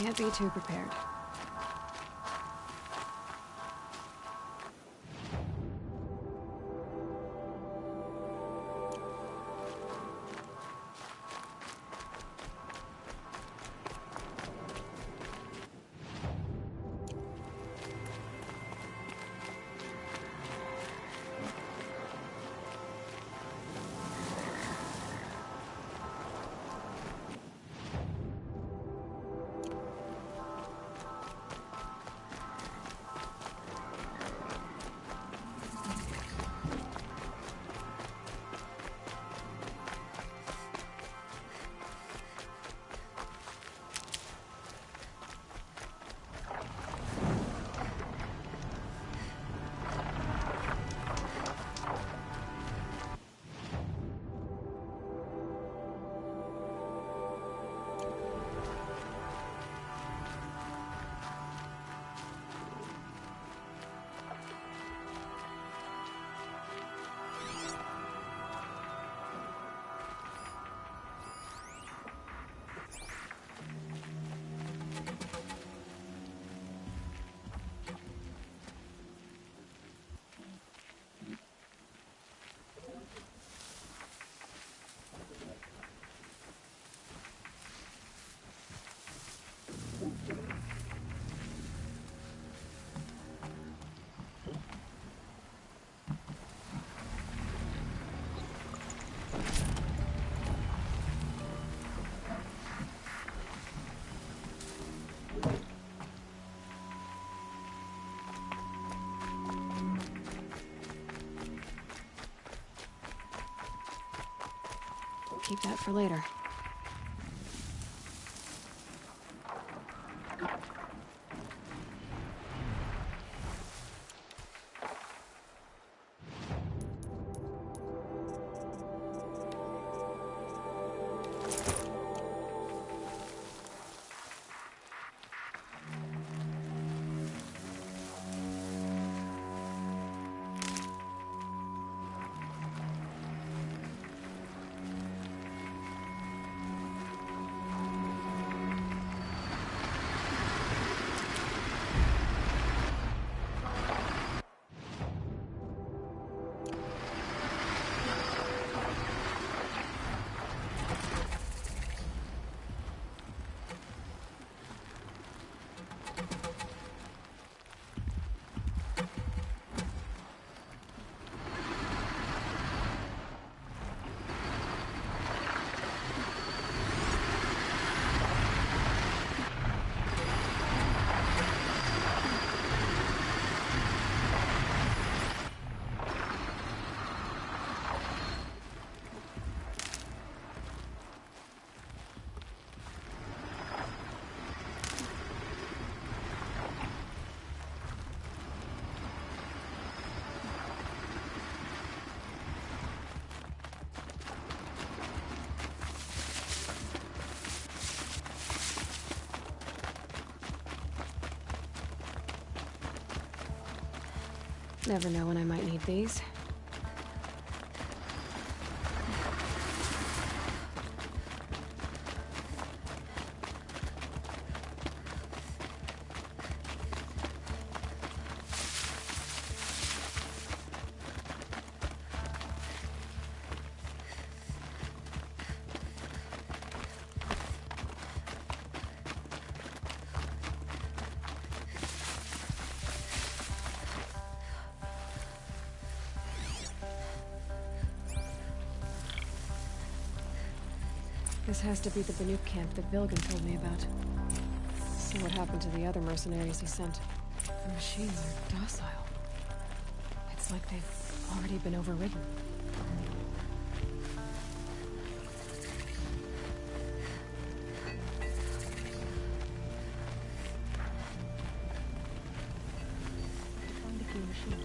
Can't be too prepared. Keep that for later. Never know when I might need these. This has to be the Banuk camp that Vilgan told me about. So what happened to the other mercenaries he sent? The machines are docile. It's like they've already been overridden. To find a key machine.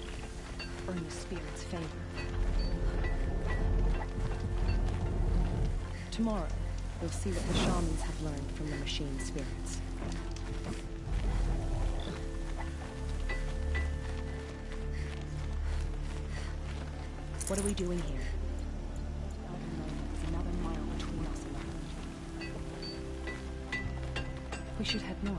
Earn the spirit's favor. Tomorrow, you'll see what the shamans have learned from the machine spirits. What are we doing here? I don't know. It's another mile between us and the We should head north.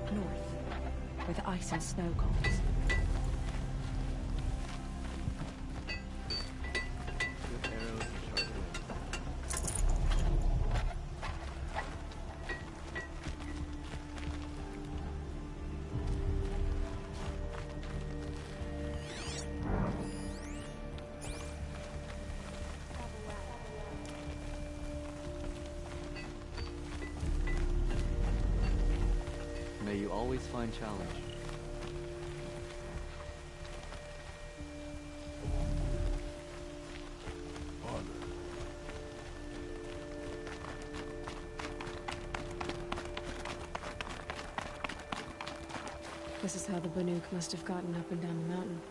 North, where the ice and snow calls. May you always find challenge. This is how the Banuk must have gotten up and down the mountain.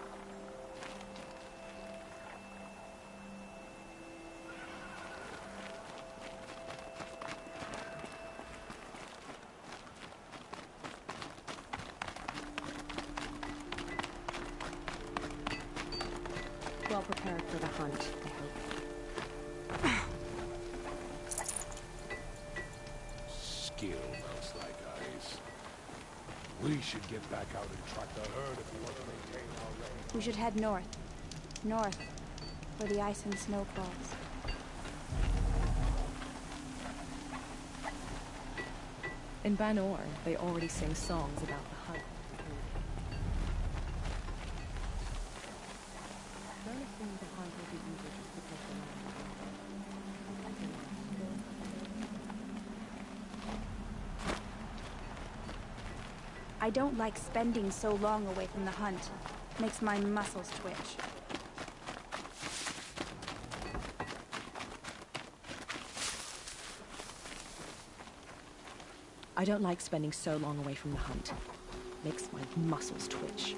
Well prepared for the hunt, I hope. Skill melts like ice. We should get back out and track the herd if we want to maintain our range. We should head north. North, where the ice and snow falls. In Ban-Or, they already sing songs about the hunt. I don't like spending so long away from the hunt. Makes my muscles twitch. I don't like spending so long away from the hunt. Makes my muscles twitch.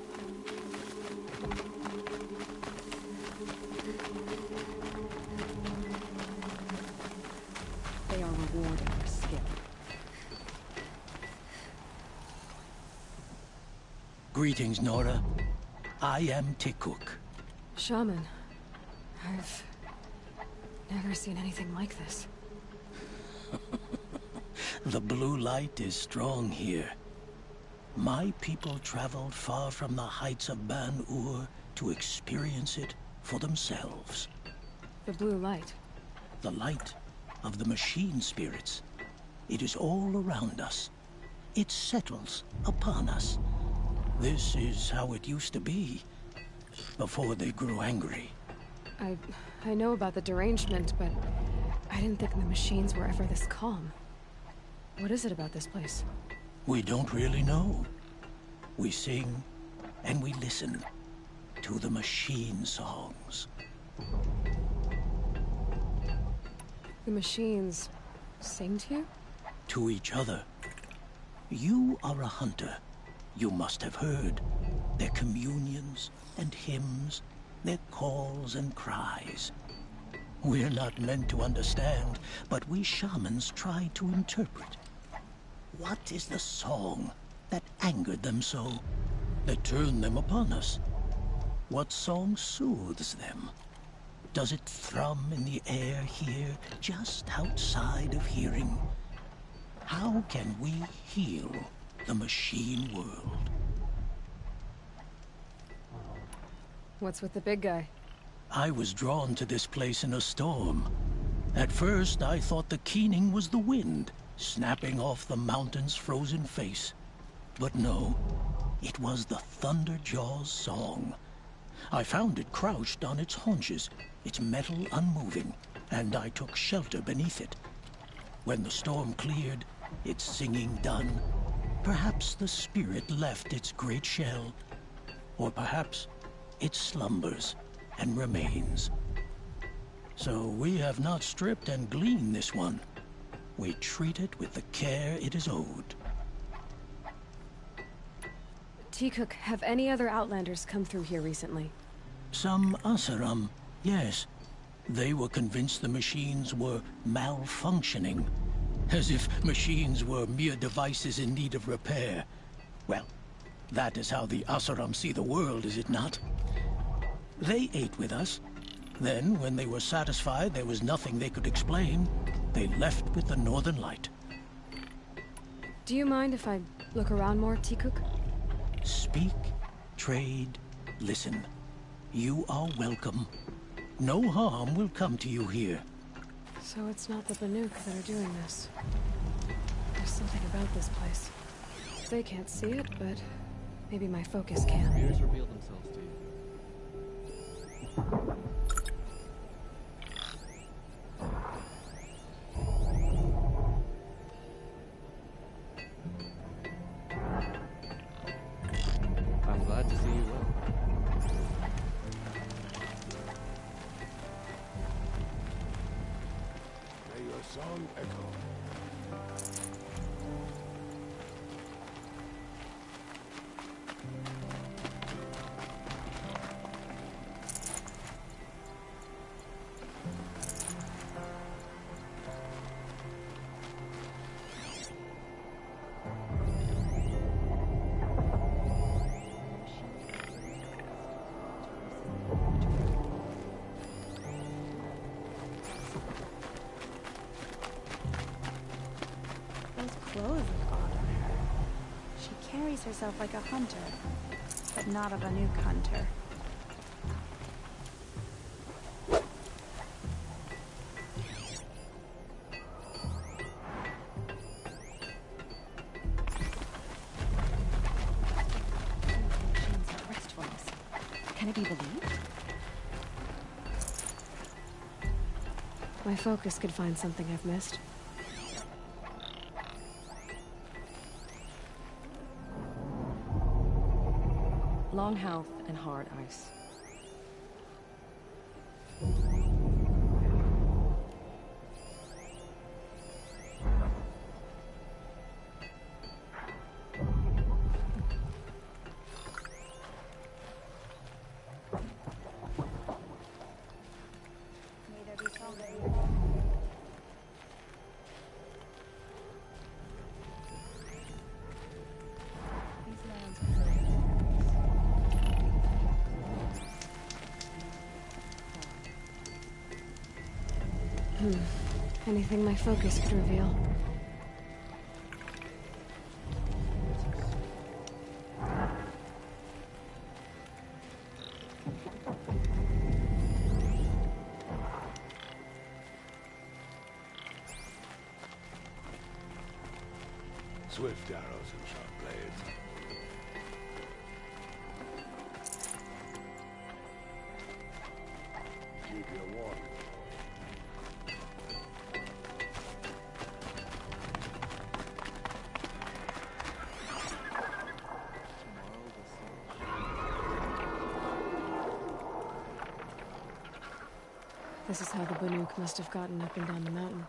They are rewarding for skill. Greetings, Nora. I am Tikuk. Shaman. I've never seen anything like this. The blue light is strong here. My people traveled far from the heights of Ban-Ur to experience it for themselves. The blue light. The light of the machine spirits. It is all around us. It settles upon us. This is how it used to be, before they grew angry. I know about the derangement, but I didn't think the machines were ever this calm. What is it about this place? We don't really know. We sing and we listen to the machine songs. The machines sing to you? To each other. You are a hunter. You must have heard their communions and hymns, their calls and cries. We're not meant to understand, but we shamans try to interpret. What is the song that angered them so, that turned them upon us? What song soothes them? Does it thrum in the air here, just outside of hearing? How can we heal the machine world? What's with the big guy? I was drawn to this place in a storm. At first, I thought the keening was the wind, snapping off the mountain's frozen face. But no, it was the Thunderjaw's song. I found it crouched on its haunches, its metal unmoving, and I took shelter beneath it. When the storm cleared, its singing done, perhaps the spirit left its great shell, or perhaps it slumbers and remains. So we have not stripped and gleaned this one. We treat it with the care it is owed. T-Cook, have any other Outlanders come through here recently? Some Asaram, yes. They were convinced the machines were malfunctioning. As if machines were mere devices in need of repair. Well, that is how the Asaram see the world, is it not? They ate with us. Then, when they were satisfied there was nothing they could explain, they left with the Northern Light. Do you mind if I look around more, T-Cook? Speak, trade, listen. You are welcome. No harm will come to you here. So it's not the Banuk that are doing this. There's something about this place. They can't see it, but maybe my focus can. Fears reveal themselves to you. I'm glad to see you well. May your song echo. Those clothes look odd on her. She carries herself like a hunter, but not a Banuk hunter. Machines are restfulness. Can it be believed? My focus could find something I've missed. Long health and hard ice. May there be something. These lands are Anything my focus could reveal. Swift arrows and sharp blades. Keep your warm. This is how the Banuk must have gotten up and down the mountain.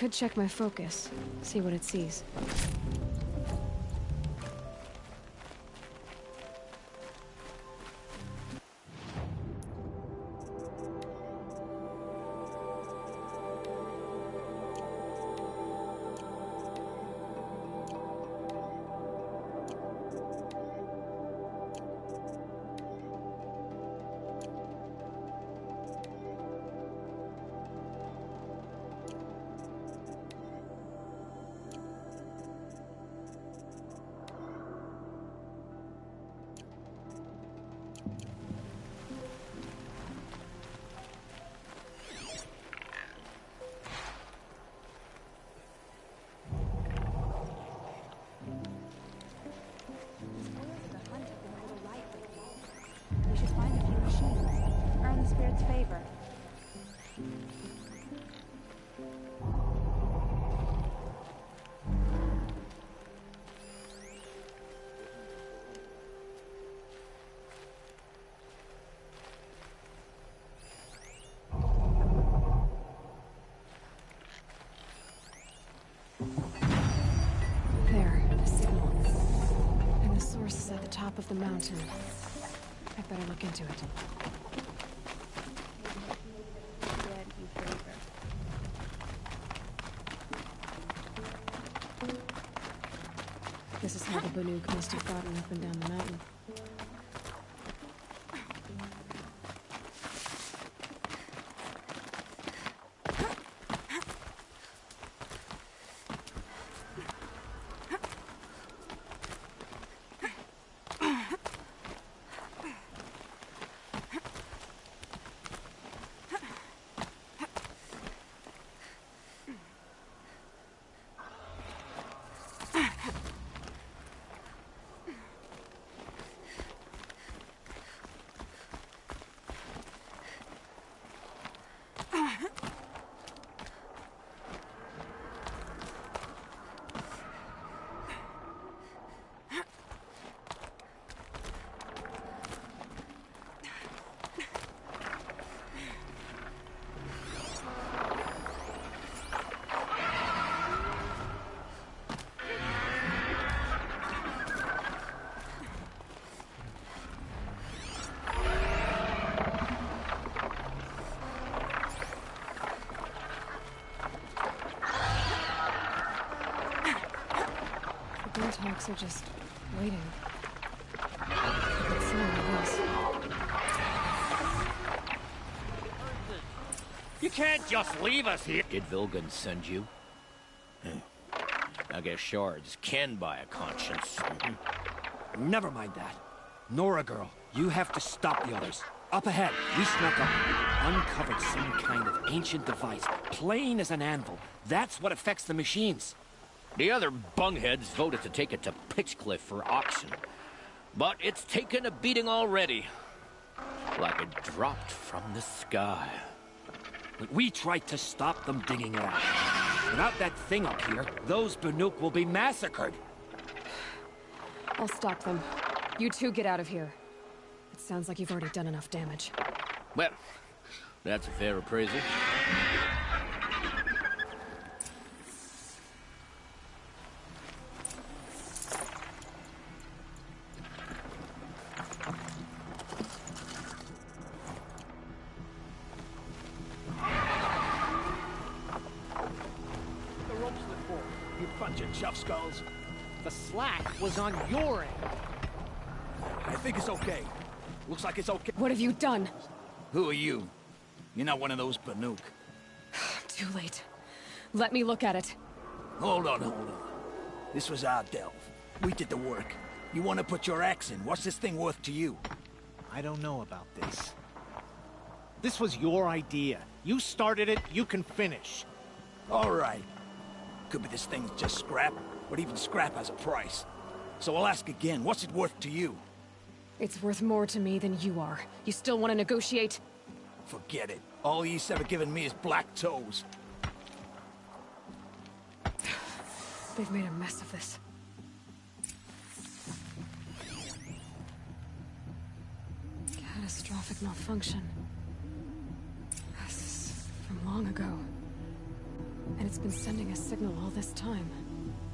could check my focus, see what it sees. We should find a few machines. Earn the spirit's favor. There, the signal. And the source is at the top of the mountain. I better look into it. Grant you favor. This is how the Banuk must have gotten up and down the mountain. Hawks are just waiting. It's someone else. You can't just leave us here. Did Vilgan send you? I guess shards can buy a conscience. Never mind that. Nora girl, you have to stop the others. Up ahead, we snuck up, uncovered some kind of ancient device, plain as an anvil. That's what affects the machines. The other bungheads voted to take it to Pitchcliff for auction. But it's taken a beating already. Like it dropped from the sky. We tried to stop them digging it out. Without that thing up here, those Banuk will be massacred. I'll stop them. You two get out of here. It sounds like you've already done enough damage. Well, that's a fair appraisal. Chuff skulls. The slack was on your end. I think it's okay. Looks like it's okay. What have you done? Who are you? You're not one of those Banuk. Too late. Let me look at it. Hold on. This was our delve. We did the work. You want to put your axe in? What's this thing worth to you? I don't know about this. This was your idea. You started it, you can finish. All right. Could be this thing's just scrap, but even scrap has a price. So I'll ask again, what's it worth to you? It's worth more to me than you are. You still want to negotiate? Forget it. All he's ever given me is black toes. They've made a mess of this. Catastrophic malfunction. This is from long ago. And it's been sending a signal all this time.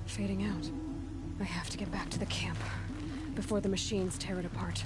Fading out. I have to get back to the camp before the machines tear it apart.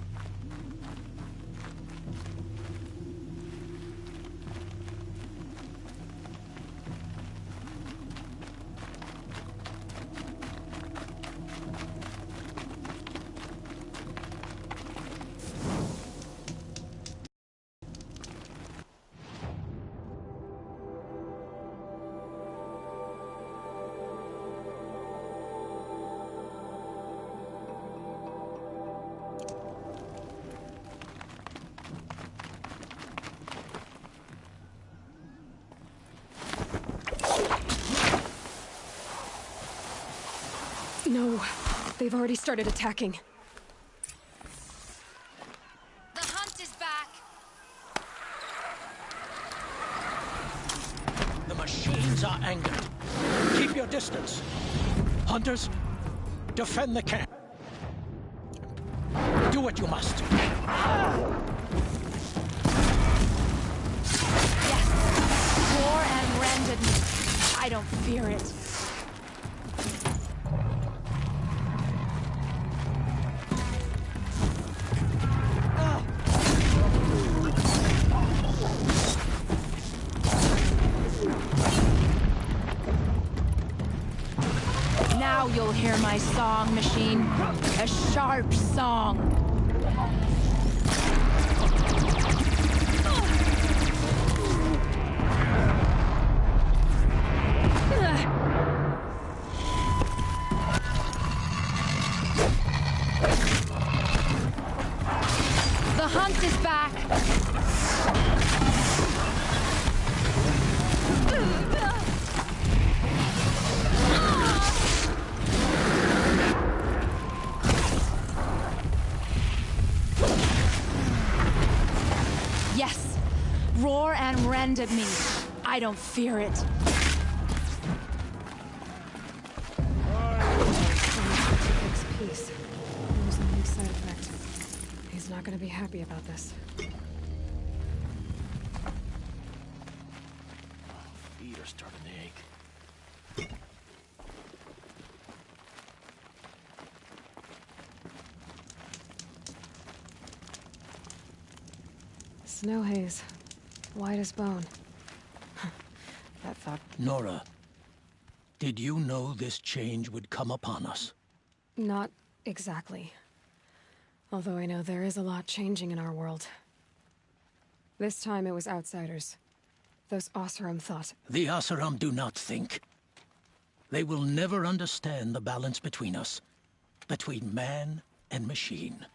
No, they've already started attacking. The hunt is back! The machines are angered. Keep your distance. Hunters, defend the camp. Do what you must. Yes! Roar and rend at me. I don't fear it. Now you'll hear my song, machine. A sharp song. The hunt is back! Yes! Roar and rend at me. I don't fear it. Fix peace. There's a new side effect. He's not gonna be happy about this. Feet are starting to ache. Snow haze. White as bone. That thought. Nora, did you know this change would come upon us? Not exactly. Although I know there is a lot changing in our world. This time it was outsiders. Those Oseram thought. The Oseram do not think. They will never understand the balance between us. Between man and machine.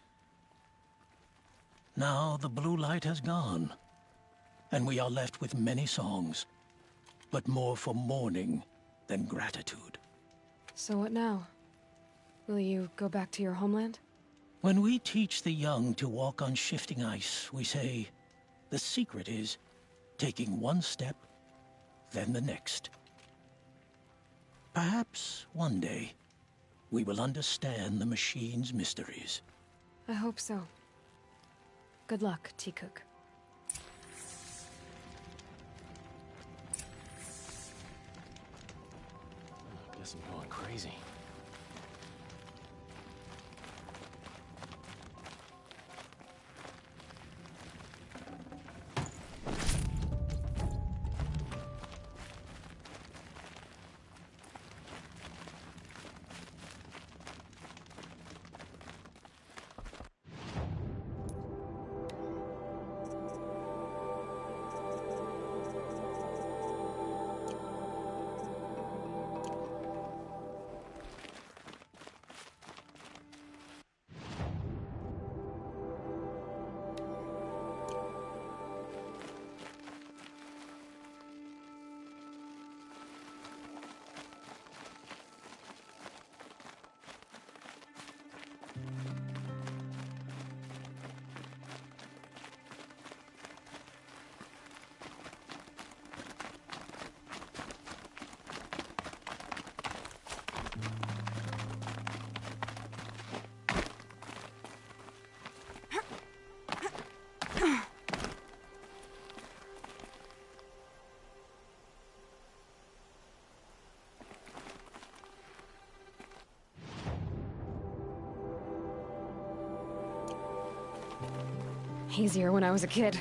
Now the blue light has gone. And we are left with many songs. But more for mourning than gratitude. So what now? Will you go back to your homeland? When we teach the young to walk on shifting ice, we say, the secret is taking one step, then the next. Perhaps one day, we will understand the machine's mysteries. I hope so. Good luck, T-Cook. I guess I'm going crazy. Easier when I was a kid.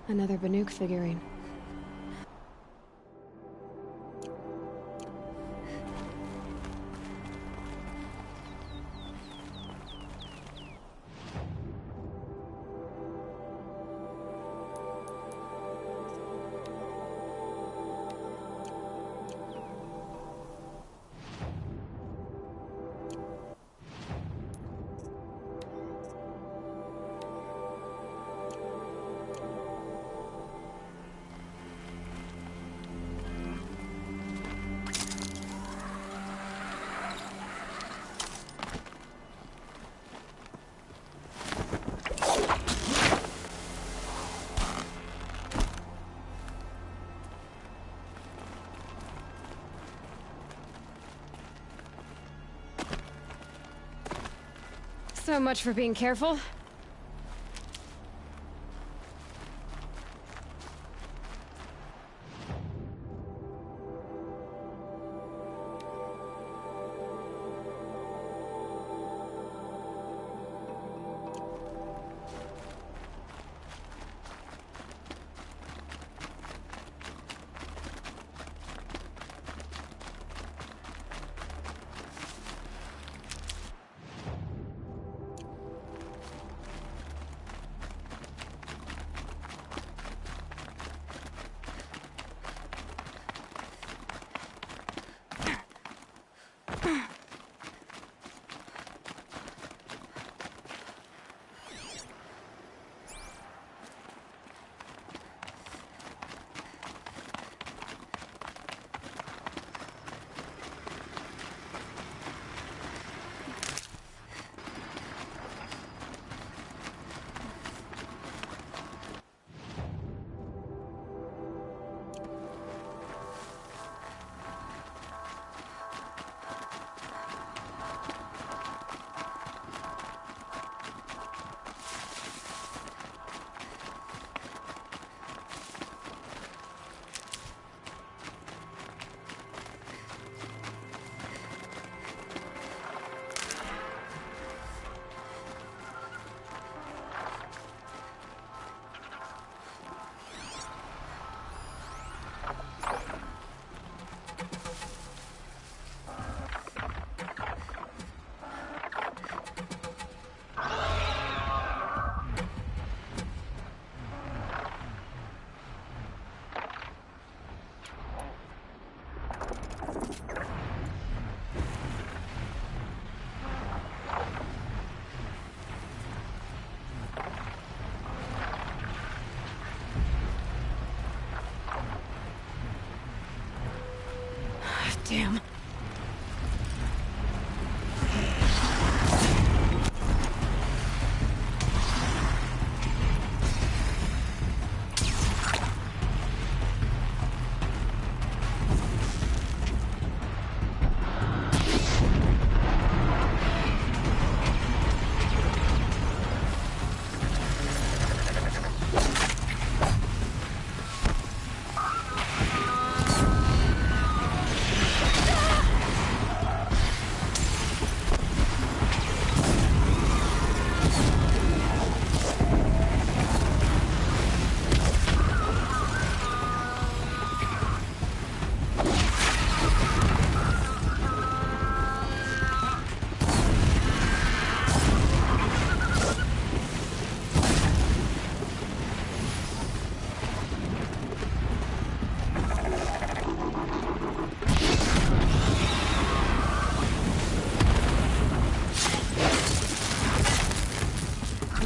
Another Banuk figurine. So much for being careful.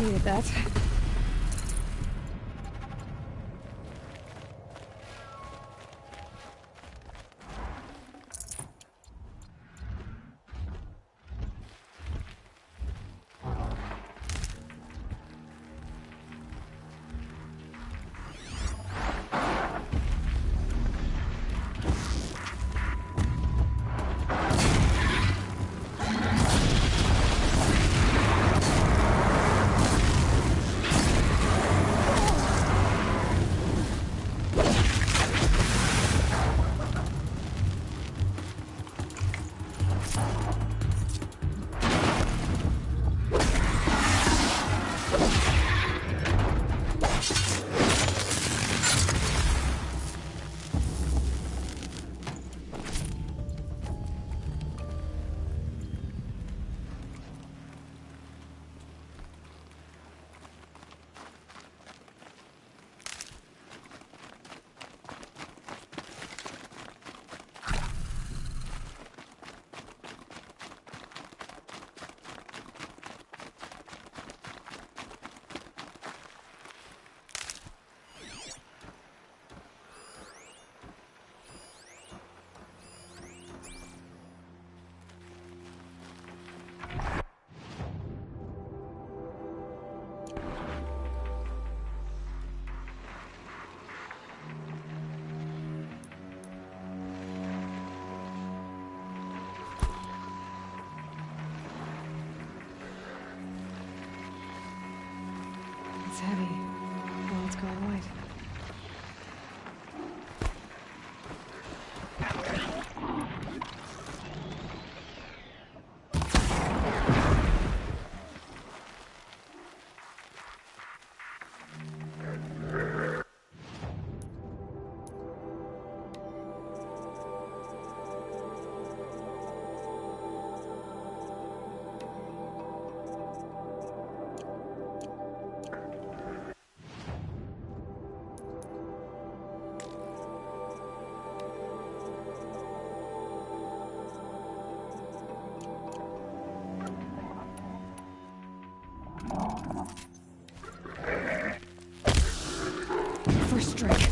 Needed that. It's heavy. Well, it's going white. First strike.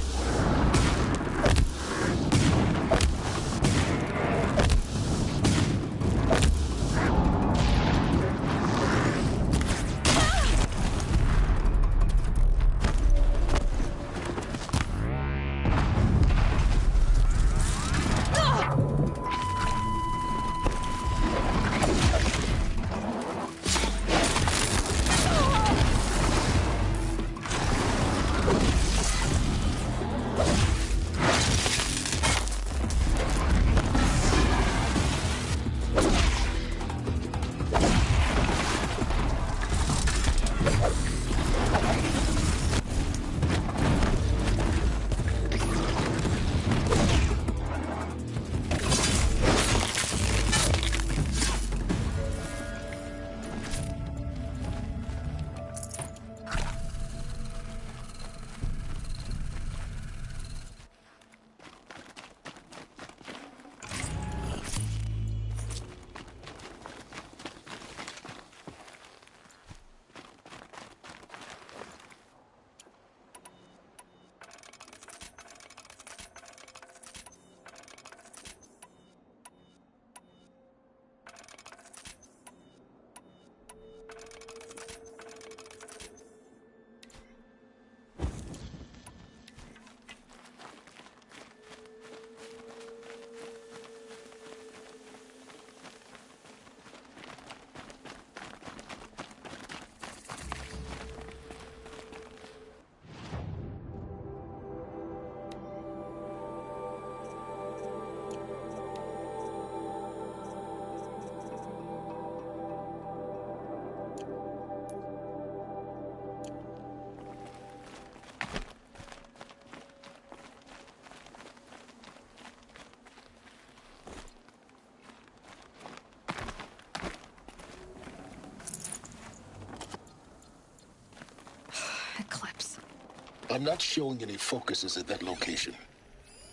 I'm not showing any focuses at that location.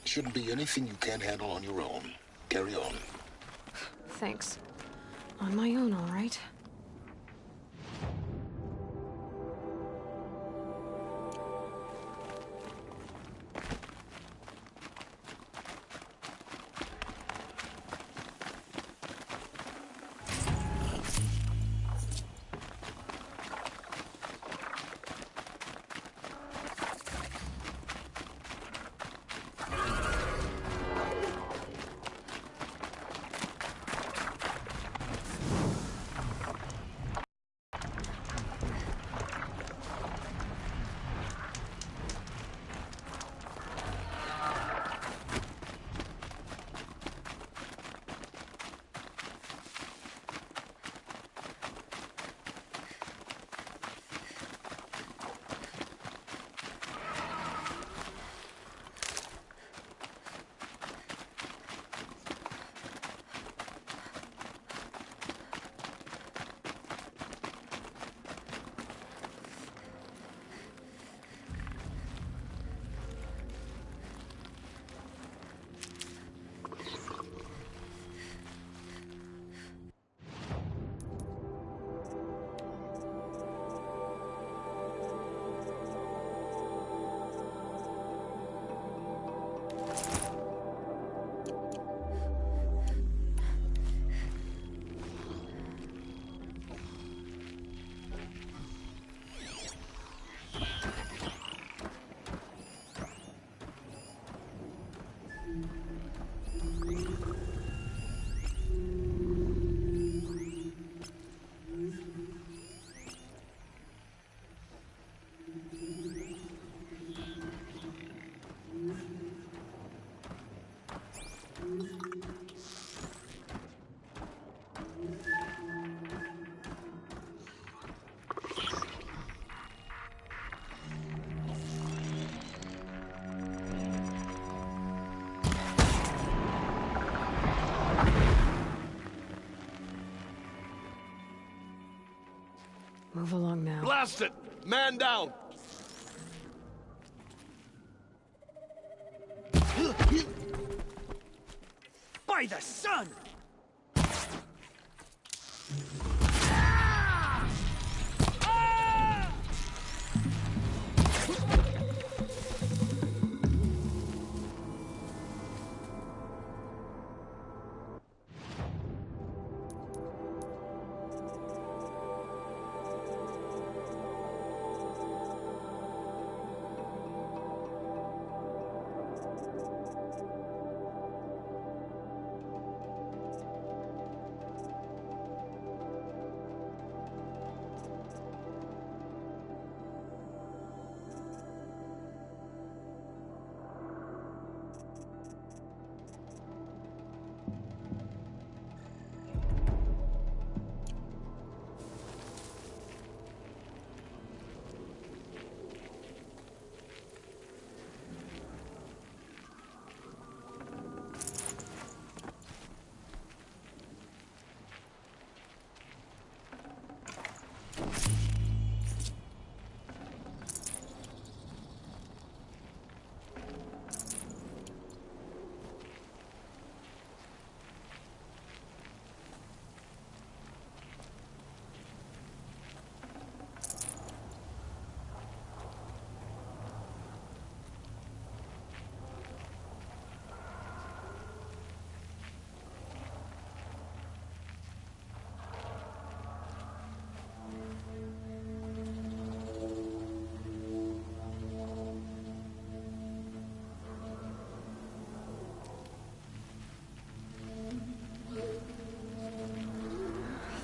Shouldn't be anything you can't handle on your own. Carry on. Thanks. On my own, all right. Move along now. Blast it! Man down! By the sun!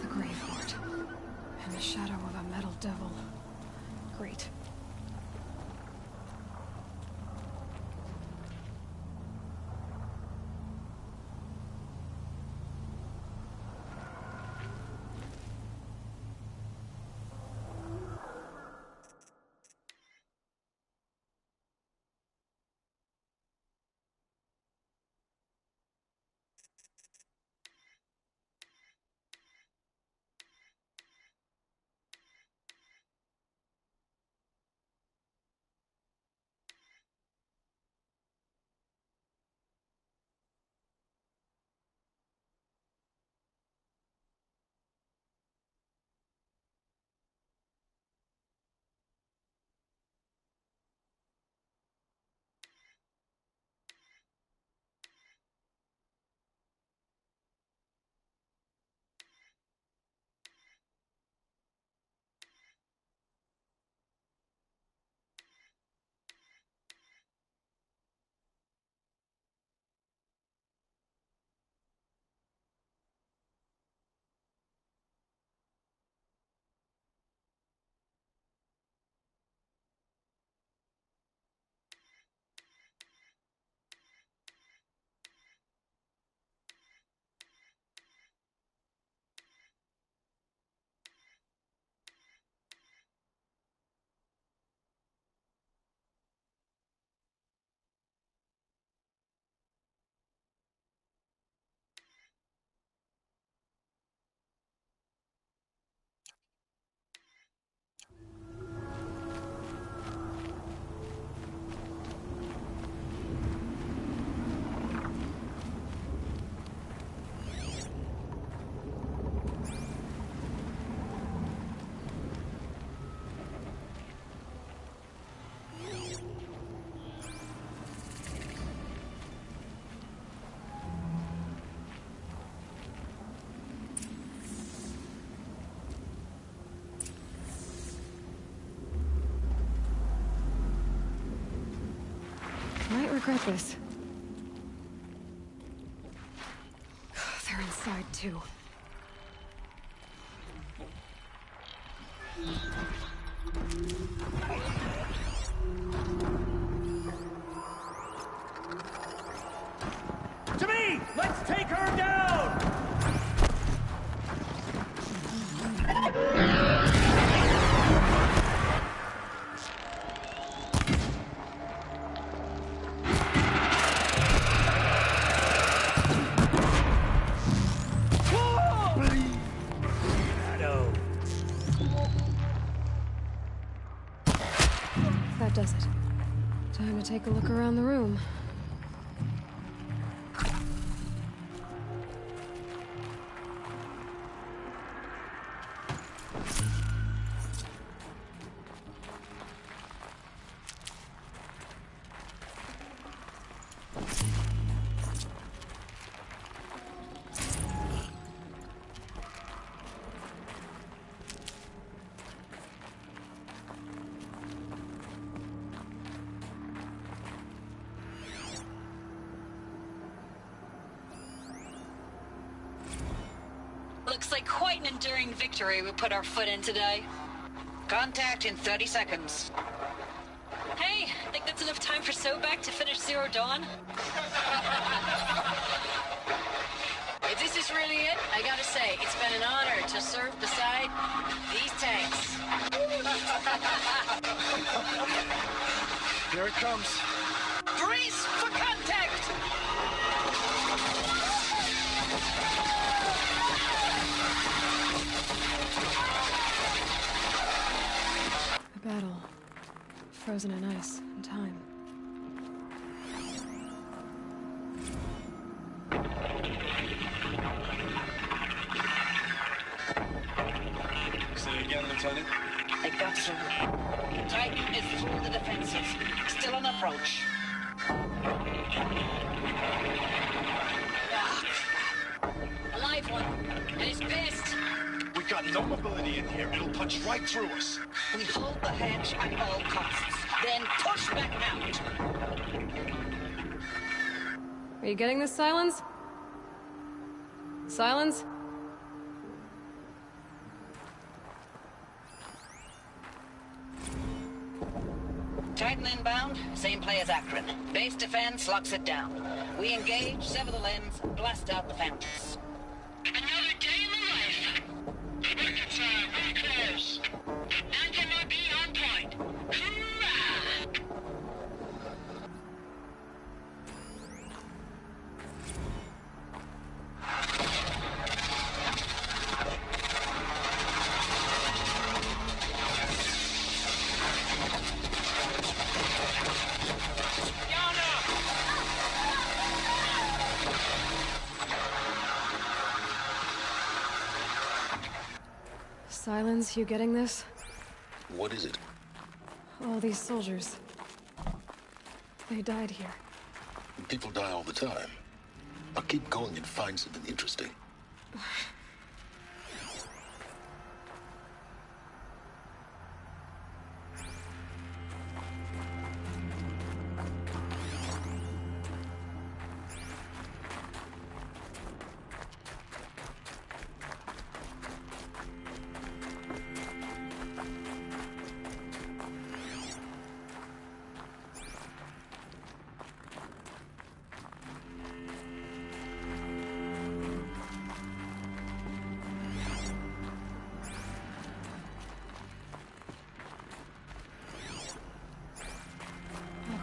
The Grave-Hoard. And the shadow of a metal devil. Great. Might regret this. They're inside, too. To me! Let's take her down! does it. Time to take a look around the room. Looks like quite an enduring victory we put our foot in today. Contact in 30 seconds. Hey, think that's enough time for Sobek to finish Zero Dawn? If this is really it, I gotta say, it's been an honor to serve beside these tanks. Here it comes. Brace for contact! A battle. Frozen in ice and time. Say again, Lieutenant. I got some. Titan is through the defenses. Still on approach. A live one, and he's pissed. We got no mobility in here. It'll punch right through us. We hold the hedge at all costs, then push back out. Are you getting this, Silence? Silence? Titan inbound, same play as Akron. Base defense locks it down. We engage, sever the lens, blast out the fountains. Another day in the life. Record time, very close. Anti-MIB on point. Hoorah! Silence, you getting this? What is it? All these soldiers. They died here. People die all the time. I'll keep going and find something interesting.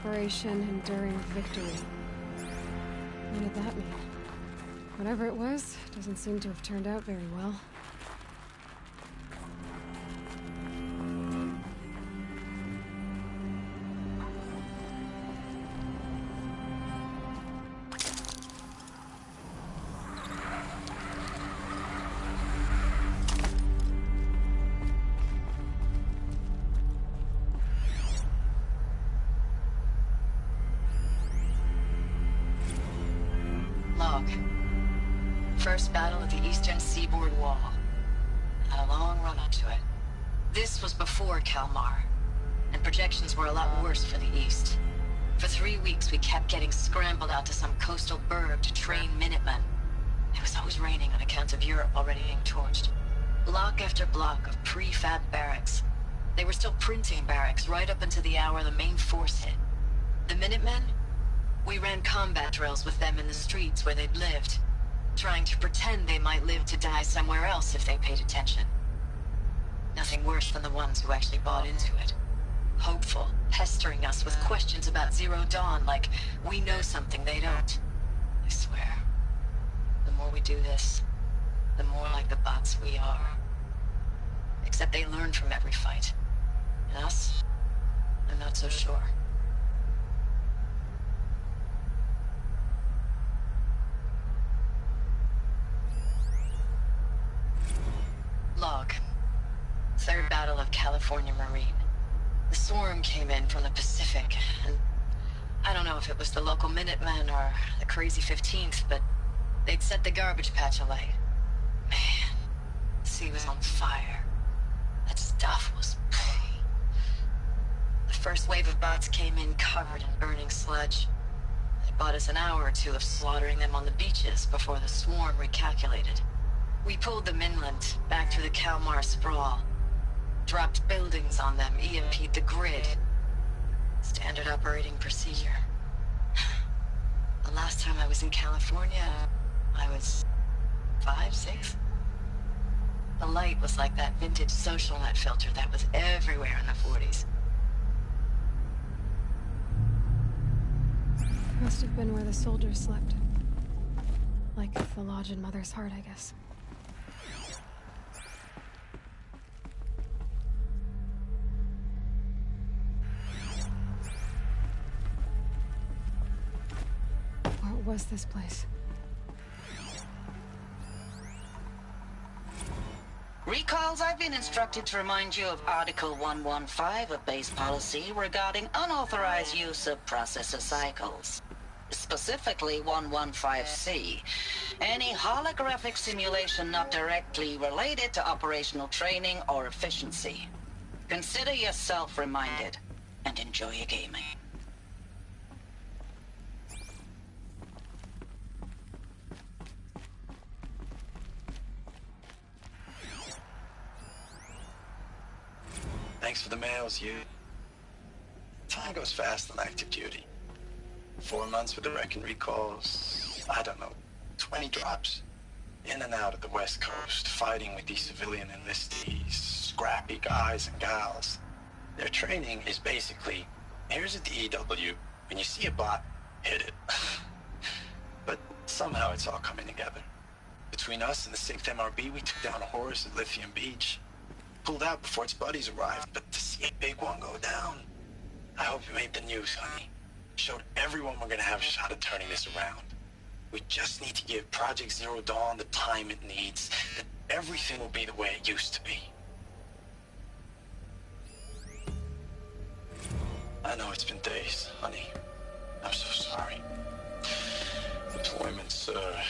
Operation Enduring Victory. What did that mean? Whatever it was, doesn't seem to have turned out very well. Log. First battle of the eastern seaboard wall. Had a long run up to it. This was before Kalmar, and projections were a lot worse for the east. For 3 weeks we kept getting scrambled out to some coastal burg to train Minutemen. It was always raining on account of Europe already being torched. Block after block of prefab barracks. They were still printing barracks right up until the hour the main force hit. The Minutemen? We ran combat drills with them in the streets where they'd lived, trying to pretend they might live to die somewhere else if they paid attention. Nothing worse than the ones who actually bought into it. Hopeful, pestering us with questions about Zero Dawn like we know something they don't. I swear, the more we do this, the more like the bots we are. Except they learn from every fight. And us? I'm not so sure. Log. Third Battle of California Marine. The swarm came in from the Pacific, and I don't know if it was the local Minutemen or the crazy 15th, but they'd set the garbage patch alight. Man, the sea was on fire. That stuff was... The first wave of bots came in covered in burning sludge. It bought us an hour or two of slaughtering them on the beaches before the swarm recalculated. We pulled them inland, back through the Kalmar sprawl. Dropped buildings on them, EMP'd the grid. Standard operating procedure. The last time I was in California, I was 5, 6? The light was like that vintage social net filter that was everywhere in the 40s. Must have been where the soldiers slept. Like the lodge in Mother's Heart, I guess. What was this place? Recalls, I've been instructed to remind you of Article 115 of base policy regarding unauthorized use of processor cycles. Specifically 115C. Any holographic simulation not directly related to operational training or efficiency. Consider yourself reminded, and enjoy your gaming. Thanks for the mails, you. Time goes fast on active duty. 4 months with the wreck and recalls, I don't know, 20 drops. In and out of the West Coast, fighting with these civilian enlistees, scrappy guys and gals. Their training is basically, here's a DEW, when you see a bot, hit it. But somehow it's all coming together. Between us and the 6th MRB, we took down a horse at Lithium Beach. Pulled out before its buddies arrived, but to see a big one go down, I hope you made the news, honey. Showed everyone we're gonna have a shot at turning this around. We just need to give Project Zero Dawn the time it needs, that everything will be the way it used to be. I know it's been days, honey. I'm so sorry. Deployments are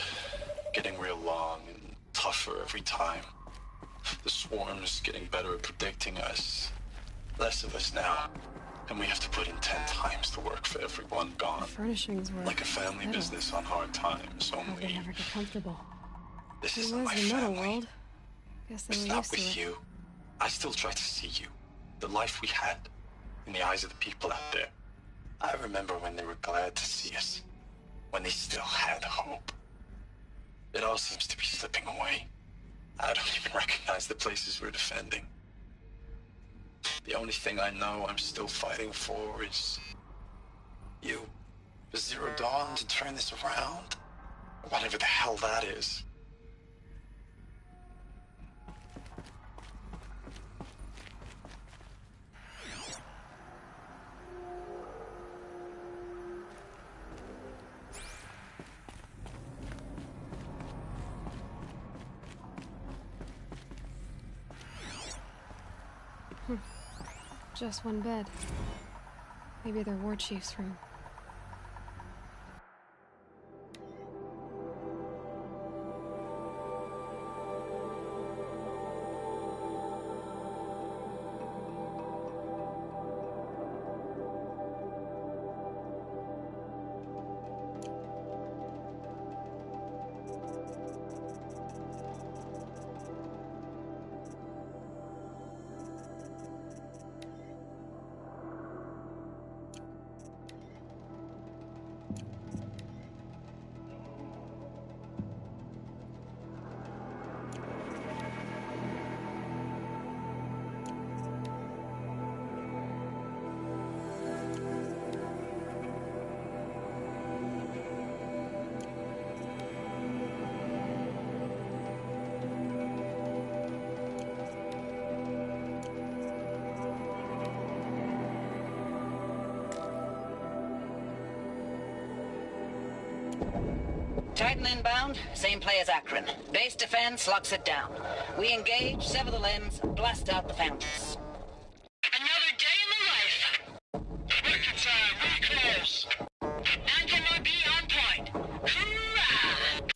getting real long and tougher every time. The swarm's getting better at predicting us. Less of us now. And we have to put in 10 times the work for everyone gone. The furnishings were like a family metal. business on hard times, How'd only they never get comfortable? this It isn't was my the metal family. world. Guess they It's were not used to with it. you. I still try to see you. The life we had in the eyes of the people out there. I remember when they were glad to see us. When they still had hope. It all seems to be slipping away. I don't even recognize the places we're defending. The only thing I know I'm still fighting for is you. For Zero Dawn to turn this around. Whatever the hell that is. Just one bed. Maybe their war chief's room. Triton inbound, same play as Akron. Base defense locks it down. We engage, sever the limbs, blast out the fountains. Another day in the life. Record time, recalls. Anthem might be on point. Hoorah!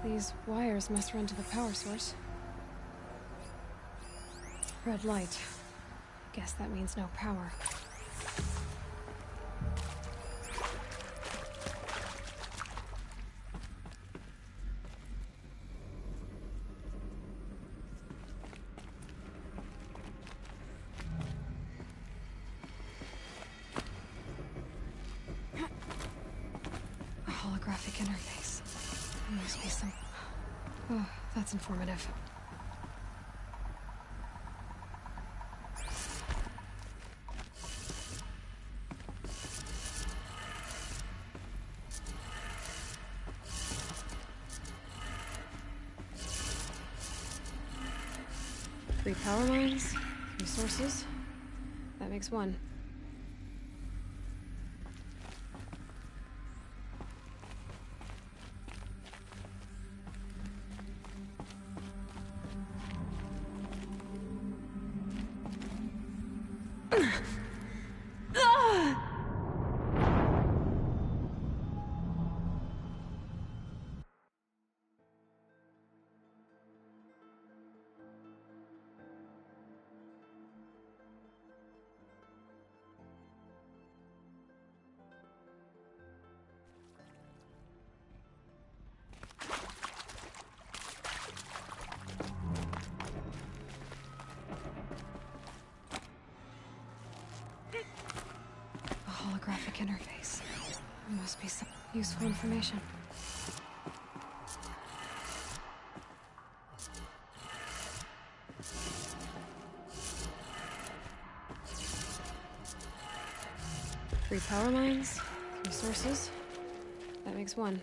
These wires must run to the power source. Red light. Guess that means no power. A holographic interface. There must be some... Oh, that's informative. Three power lines, three sources. That makes one. Holographic interface. There must be some useful information. Three power lines, three sources. That makes one.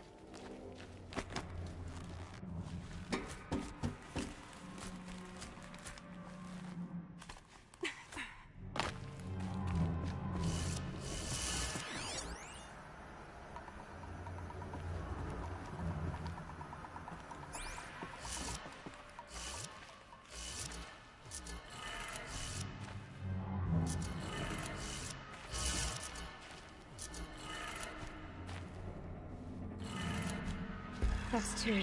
That's two.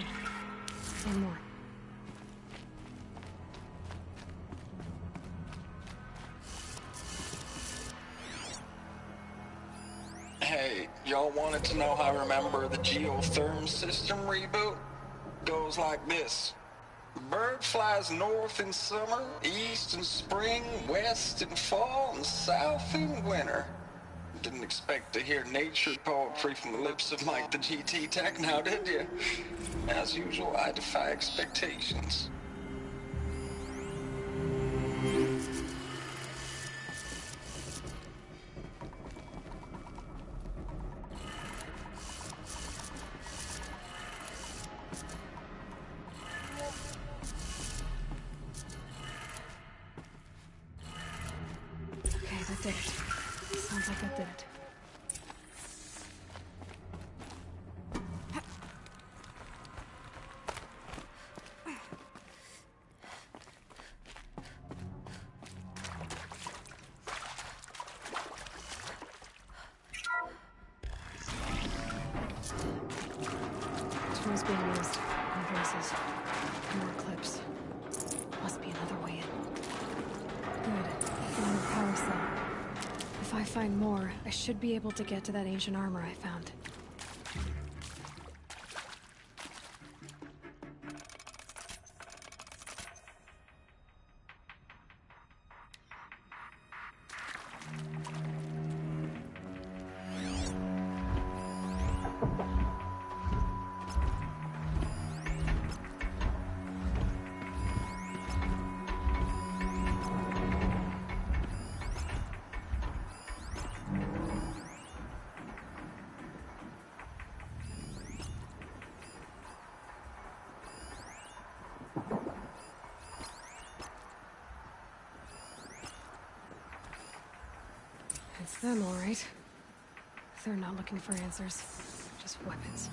One more. Hey, y'all wanted to know how I remember the geotherm system reboot? Goes like this. Bird flies north in summer, east in spring, west in fall, and south in winter. Didn't expect to hear nature poetry from the lips of Mike the GT Tech now, did you? As usual, I defy expectations. did it. Sounds like that did it. Tools being used. And voices. More clips. Must be another way in. Good. Another power cell. If I find more, I should be able to get to that ancient armor I found. It's them, all right. They're not looking for answers, just weapons.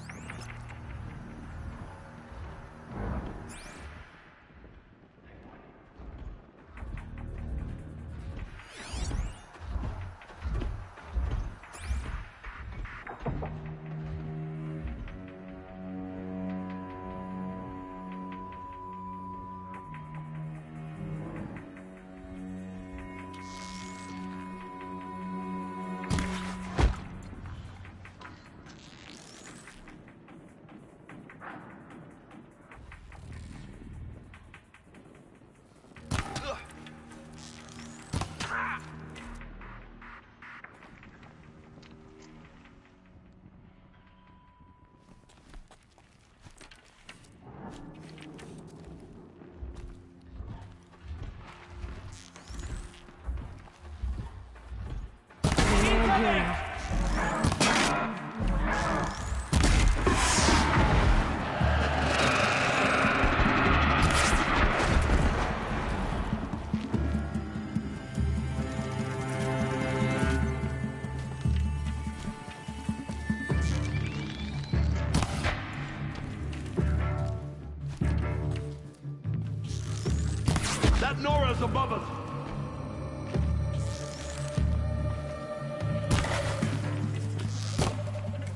That Nora's above us!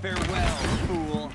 Farewell, fool.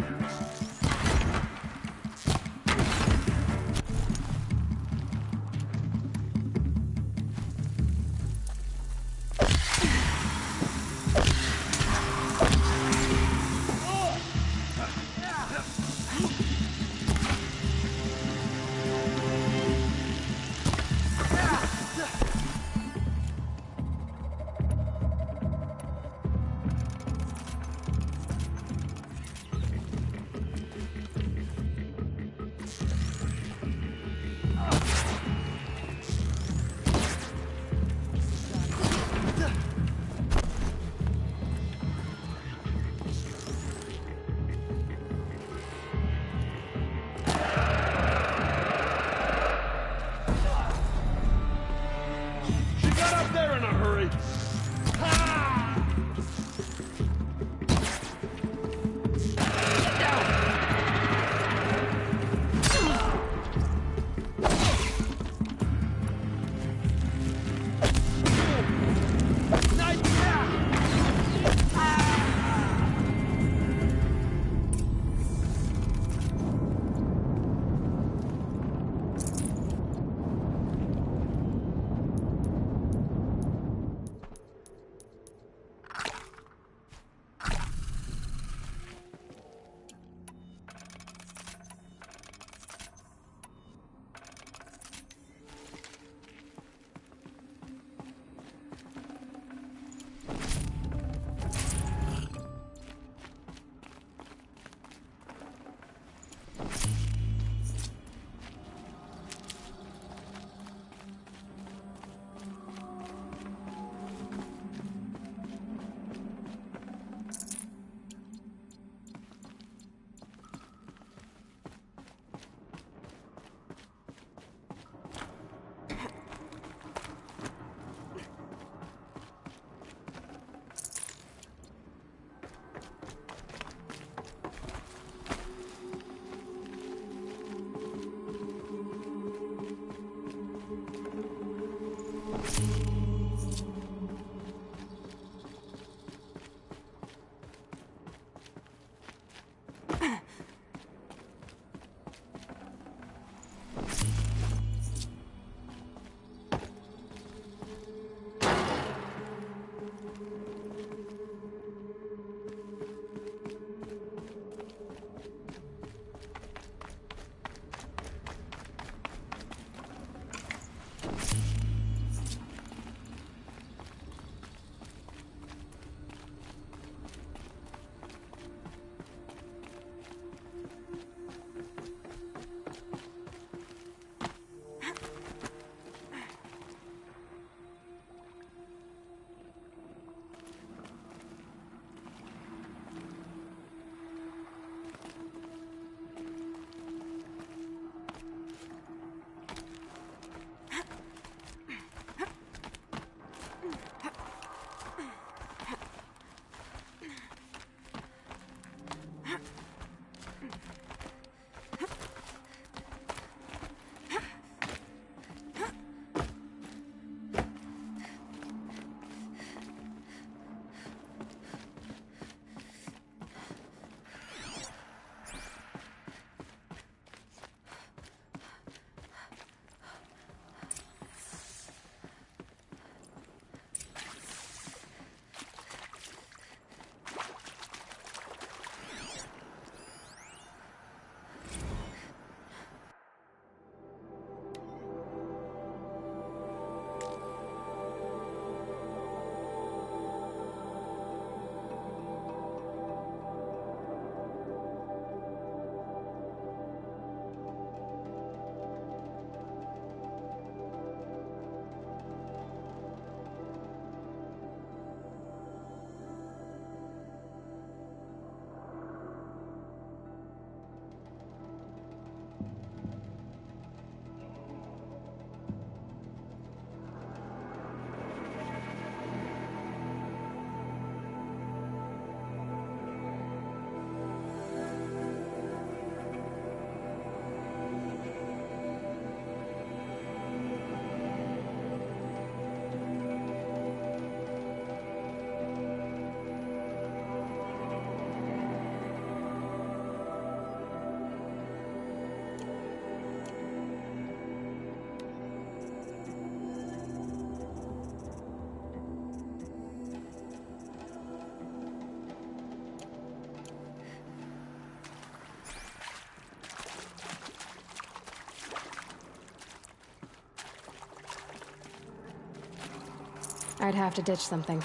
might have to ditch something.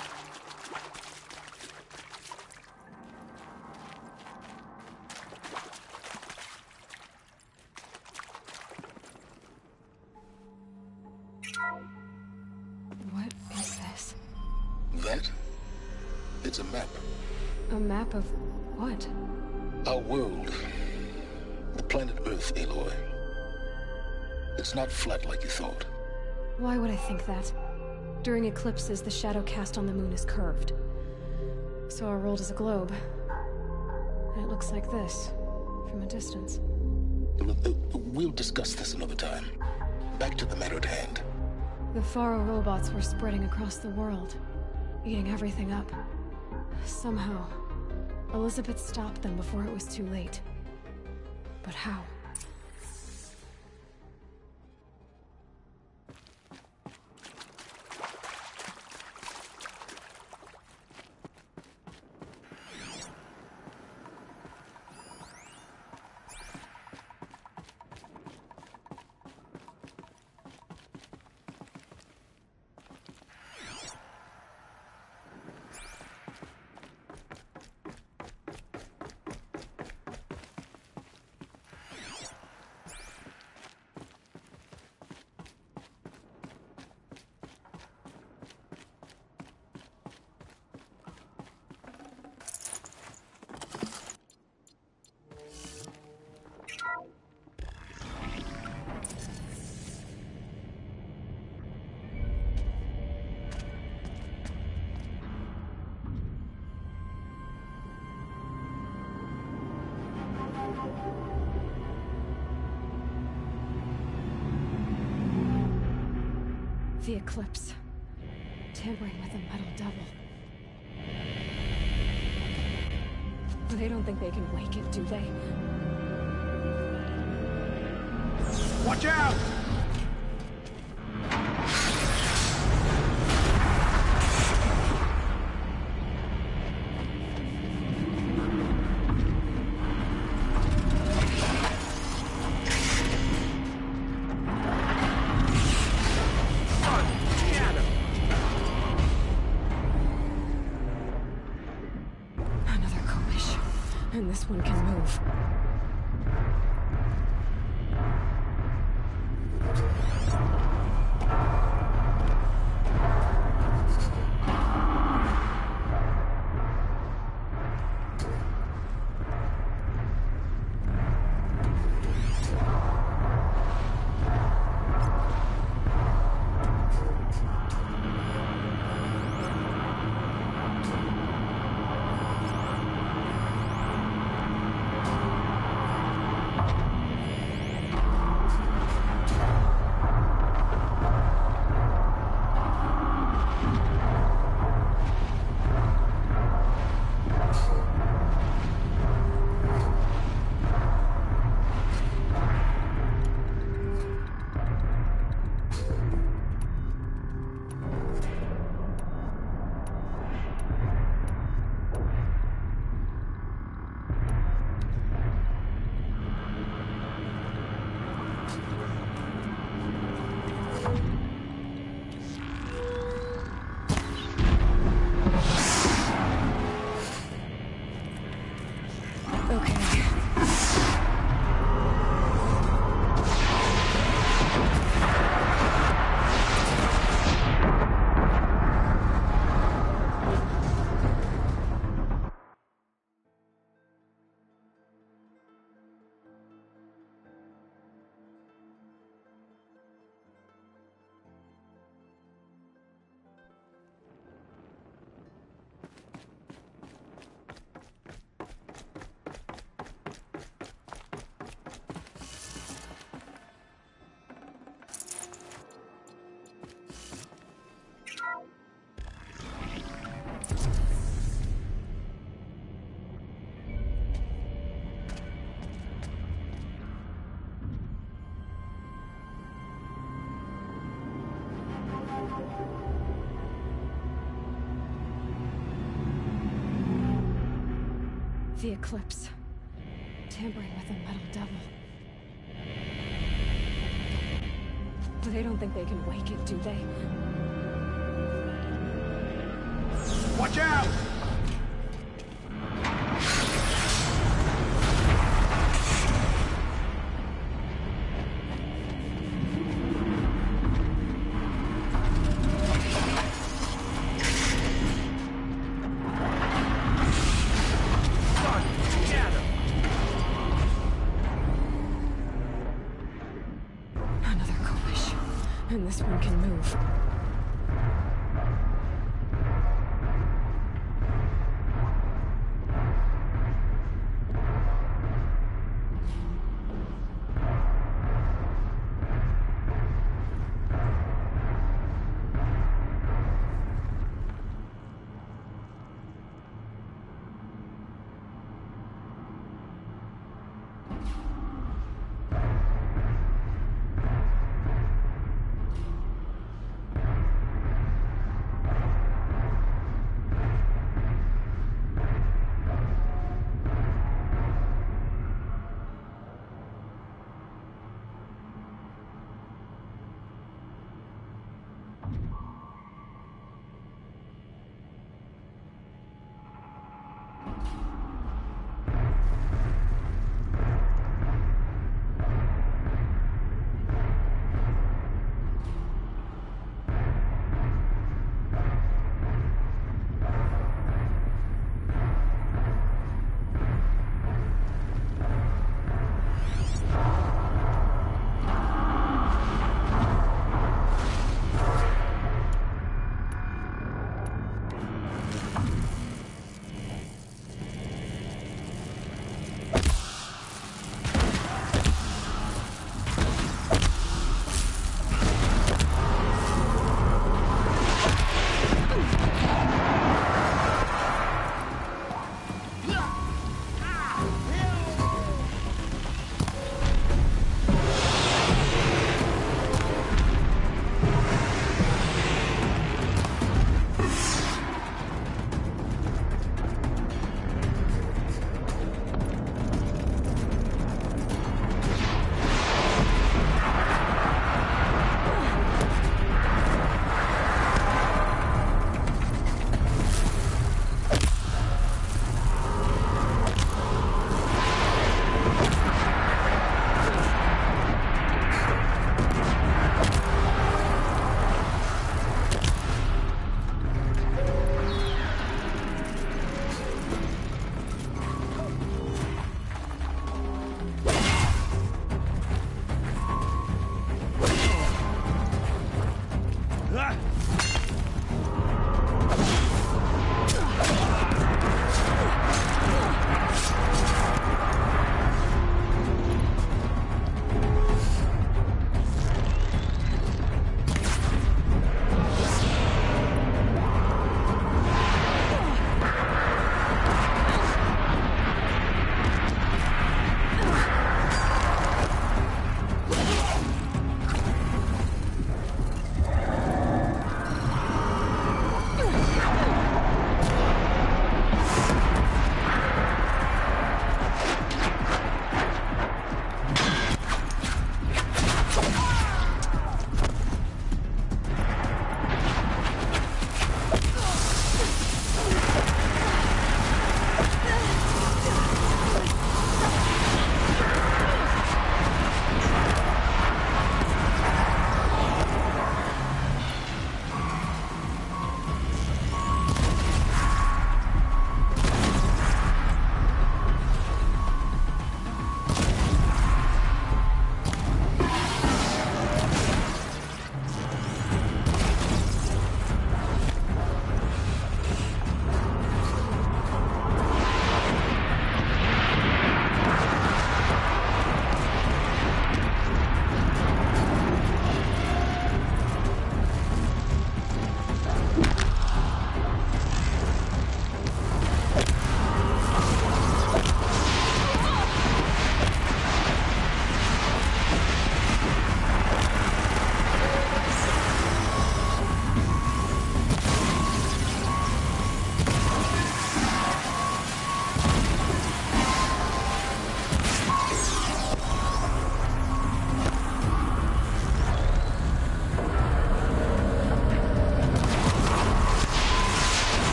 What is this? That? It's a map. A map of what? Our world. The planet Earth, Aloy. It's not flat like you thought. Why would I think that? During eclipses, the shadow cast on the moon is curved. So our world is a globe. And it looks like this, from a distance. We'll discuss this another time. Back to the matter at hand. The Faro robots were spreading across the world, eating everything up. Somehow, Elizabeth stopped them before it was too late. But how? The eclipse. Tampering with a metal devil. They don't think they can wake it, do they? Watch out! And this one can move. The eclipse. Tampering with a metal devil. They don't think they can wake it, do they? Watch out! Another Kovish. And this one can move.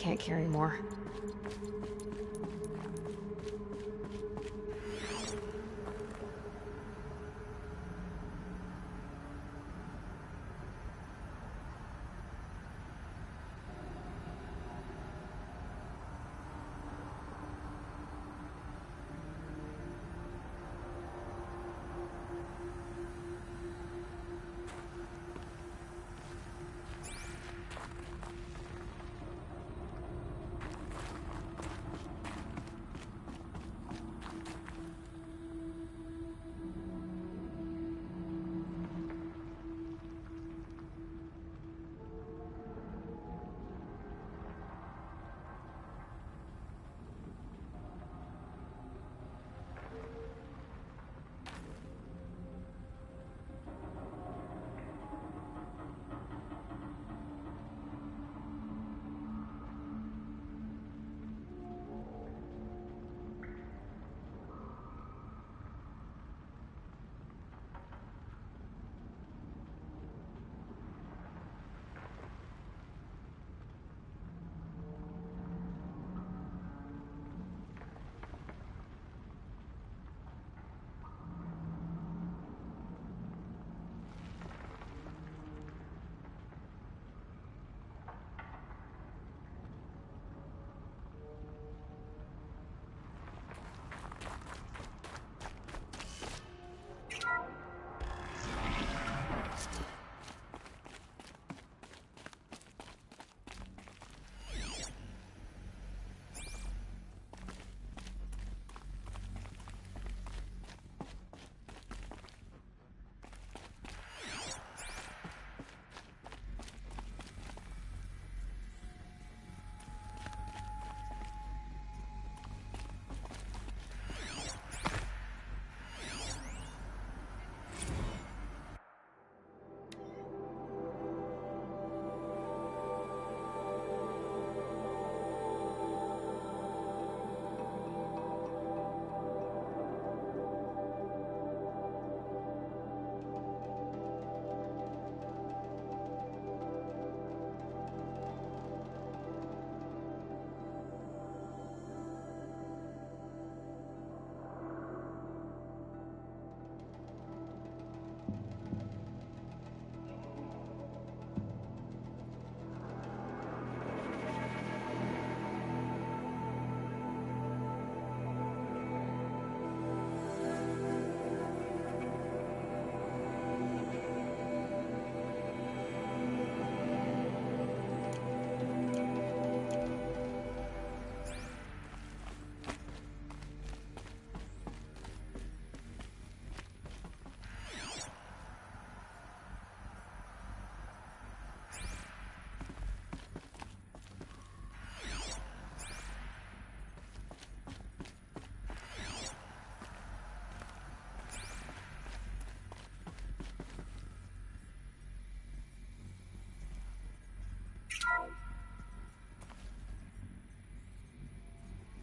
can't carry more.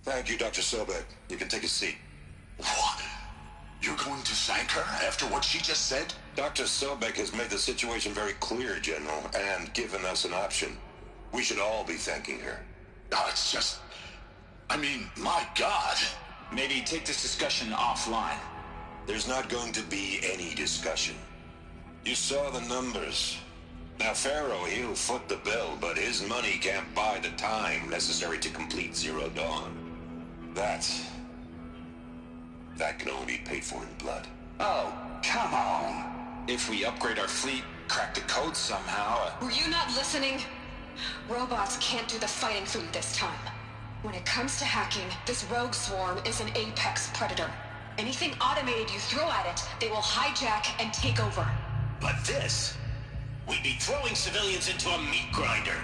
Thank you, Dr. Sobek. You can take a seat. What? You're going to thank her after what she just said? Dr. Sobek has made the situation very clear, General, and given us an option. We should all be thanking her. No, it's just... I mean, my God. Maybe take this discussion offline. There's not going to be any discussion. You saw the numbers. Now, Pharaoh, he'll foot the bill, but his money can't buy the time necessary to complete Zero Dawn. That can only be paid for in blood. Oh, come on. If we upgrade our fleet, crack the code somehow... Were you not listening? Robots can't do the fighting for you this time. When it comes to hacking, this rogue swarm is an apex predator. Anything automated you throw at it, they will hijack and take over. But this... We'd be throwing civilians into a meat grinder.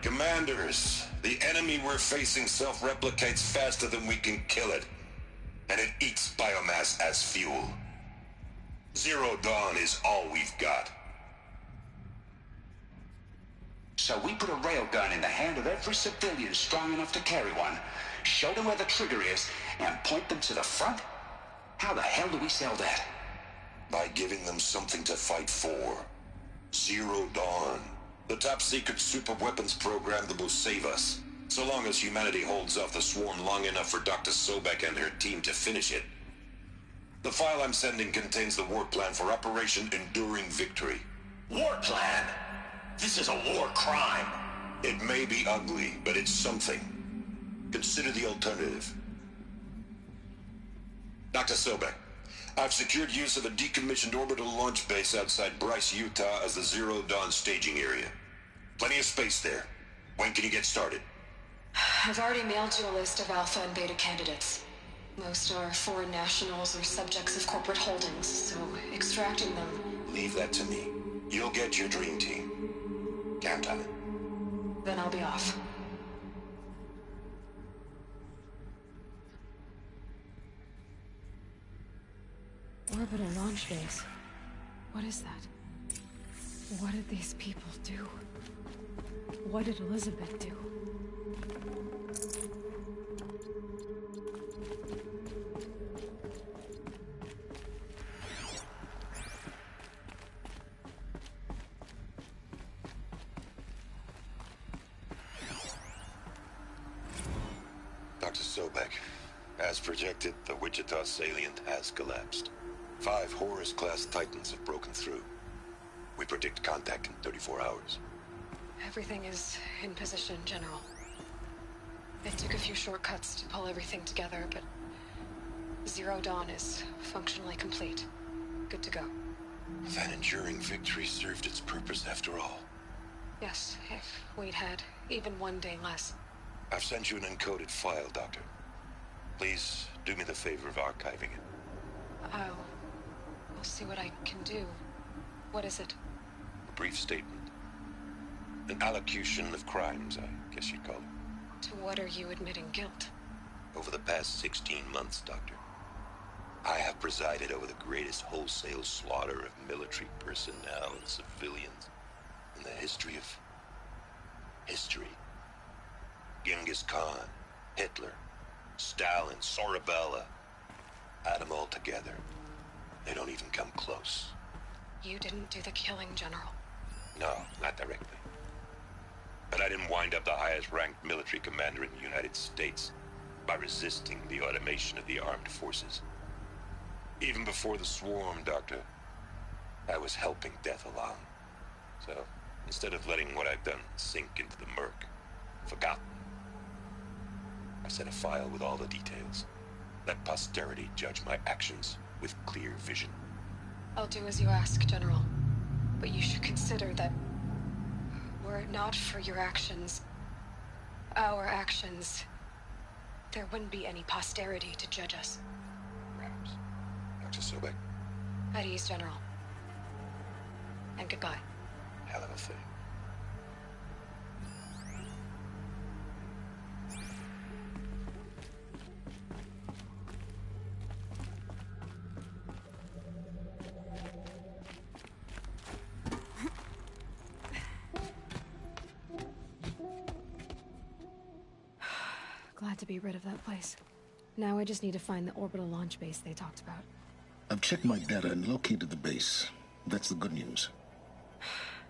Commanders, the enemy we're facing self-replicates faster than we can kill it. And it eats biomass as fuel. Zero Dawn is all we've got. So we put a railgun in the hand of every civilian strong enough to carry one, show them where the trigger is, and point them to the front? How the hell do we sell that? By giving them something to fight for. Zero Dawn. The top secret super weapons program that will save us. So long as humanity holds off the swarm long enough for Dr. Sobek and her team to finish it. The file I'm sending contains the war plan for Operation Enduring Victory. War plan? This is a war crime. It may be ugly, but it's something. Consider the alternative. Dr. Sobek, I've secured use of a decommissioned orbital launch base outside Bryce, Utah as the Zero Dawn staging area. Plenty of space there. When can you get started? I've already mailed you a list of Alpha and Beta candidates. Most are foreign nationals or subjects of corporate holdings, so extracting them... Leave that to me. You'll get your dream team. Count on it. Then I'll be off. Orbital launch base. What is that? What did these people do? What did Elizabeth do? Dr. Sobek, as projected, the Wichita salient has collapsed. 5 Horus-class Titans have broken through. We predict contact in 34 hours. Everything is in position, General. It took a few shortcuts to pull everything together, but Zero Dawn is functionally complete. Good to go. That enduring victory served its purpose after all. Yes, if we'd had even one day less. I've sent you an encoded file, Doctor. Please do me the favor of archiving it. I'll see what I can do. What is it? A brief statement. An allocution of crimes, I guess you'd call it. To what are you admitting guilt? Over the past 16 months, Doctor, I have presided over the greatest wholesale slaughter of military personnel and civilians in the history of history. Genghis Khan, Hitler, Stalin, Sorabella. Add them all together. They don't even come close. You didn't do the killing, General. No, not directly. But I didn't wind up the highest-ranked military commander in the United States by resisting the automation of the armed forces. Even before the swarm, Doctor, I was helping death along. So, instead of letting what I've done sink into the murk, forgotten, I set a file with all the details. Let posterity judge my actions with clear vision. I'll do as you ask, General. But you should consider that were it not for your actions, our actions, there wouldn't be any posterity to judge us. Perhaps. Dr. Sobek. At ease, General. And goodbye. Hell of a thing. Glad to be rid of that place. Now I just need to find the orbital launch base they talked about. I've checked my data and located the base. That's the good news.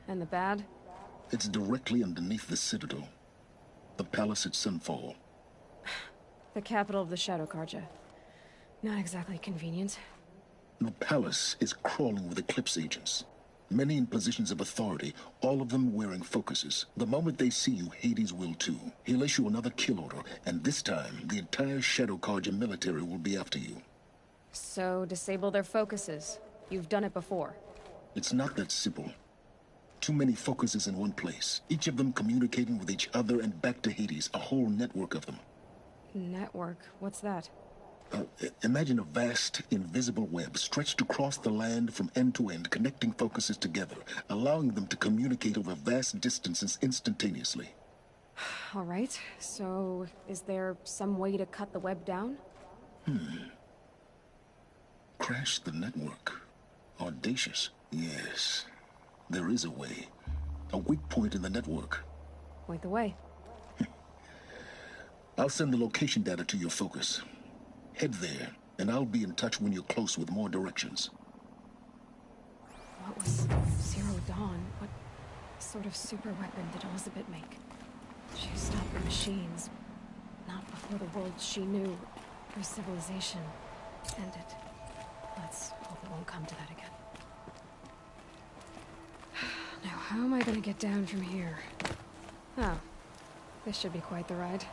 And the bad? It's directly underneath the Citadel. The palace at Sunfall. The capital of the Shadow Carja. Not exactly convenient. The palace is crawling with Eclipse agents. Many in positions of authority, all of them wearing focuses. The moment they see you, Hades will too. He'll issue another kill order, and this time, the entire Shadow Carja military will be after you. So, disable their focuses. You've done it before. It's not that simple. Too many focuses in one place, each of them communicating with each other and back to Hades, a whole network of them. Network? What's that? Imagine a vast, invisible web stretched across the land from end to end, connecting focuses together, allowing them to communicate over vast distances instantaneously. All right, so is there some way to cut the web down? Crash the network. Audacious. Yes, there is a way. A weak point in the network. Point the way. I'll send the location data to your focus. Head there, and I'll be in touch when you're close with more directions. What was Zero Dawn? What sort of super weapon did Elizabeth make? She stopped the machines. Not before the world she knew, her civilization, ended. Let's hope it won't come to that again. Now, how am I gonna get down from here? Oh, this should be quite the ride.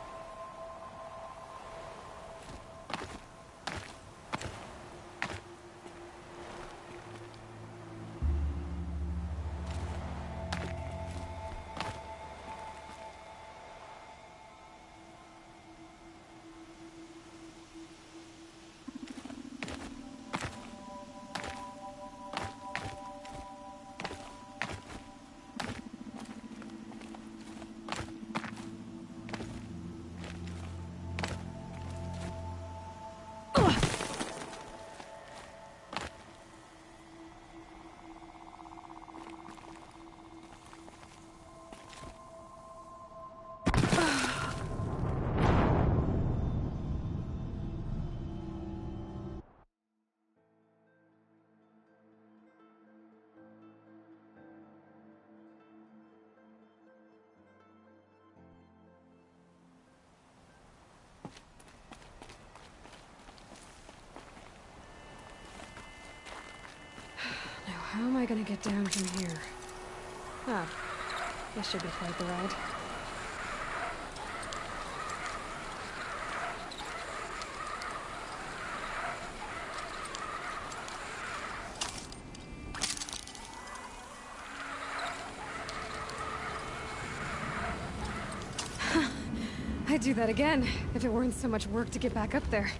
Now, how am I gonna get down from here? Ah, this should be quite the ride. I'd do that again, if it weren't so much work to get back up there.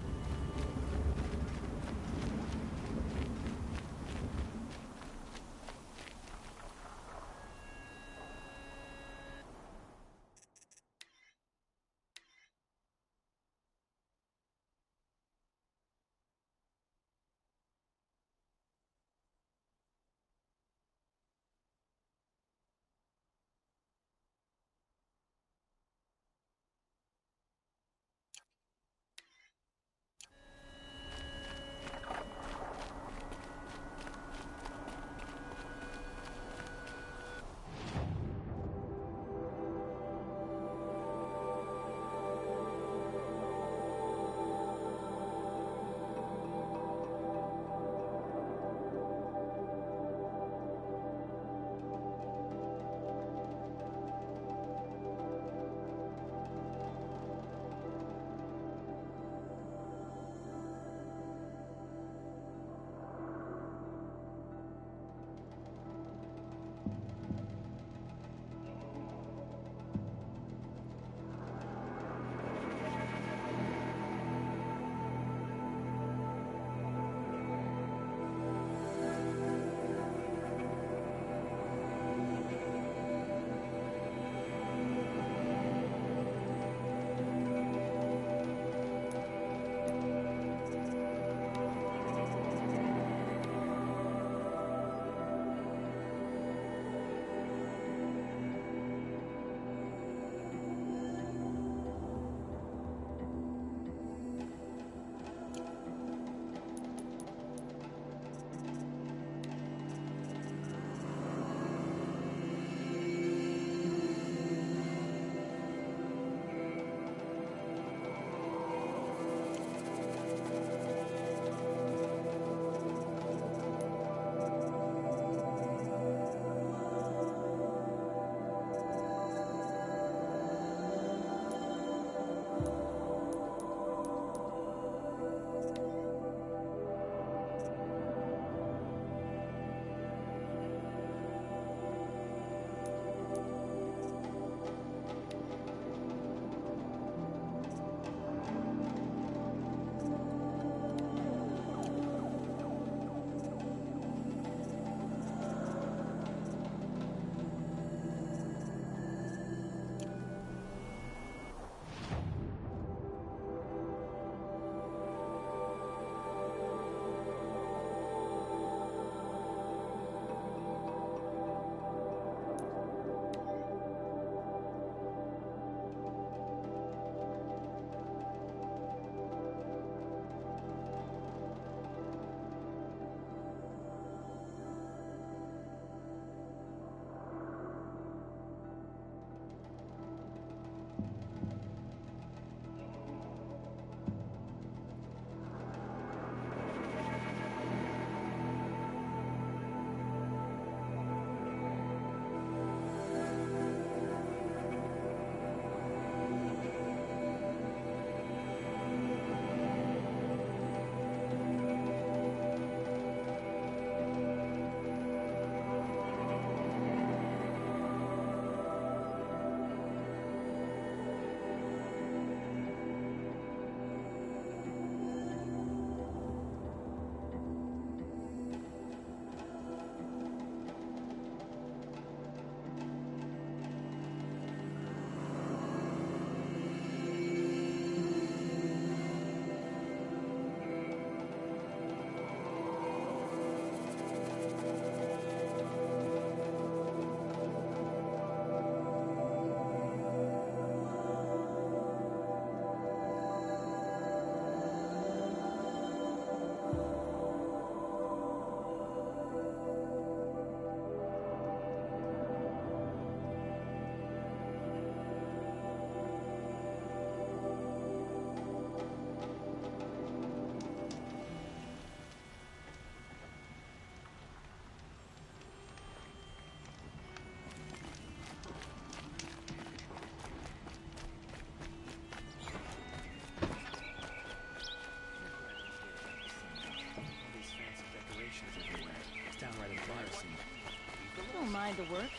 kind of work.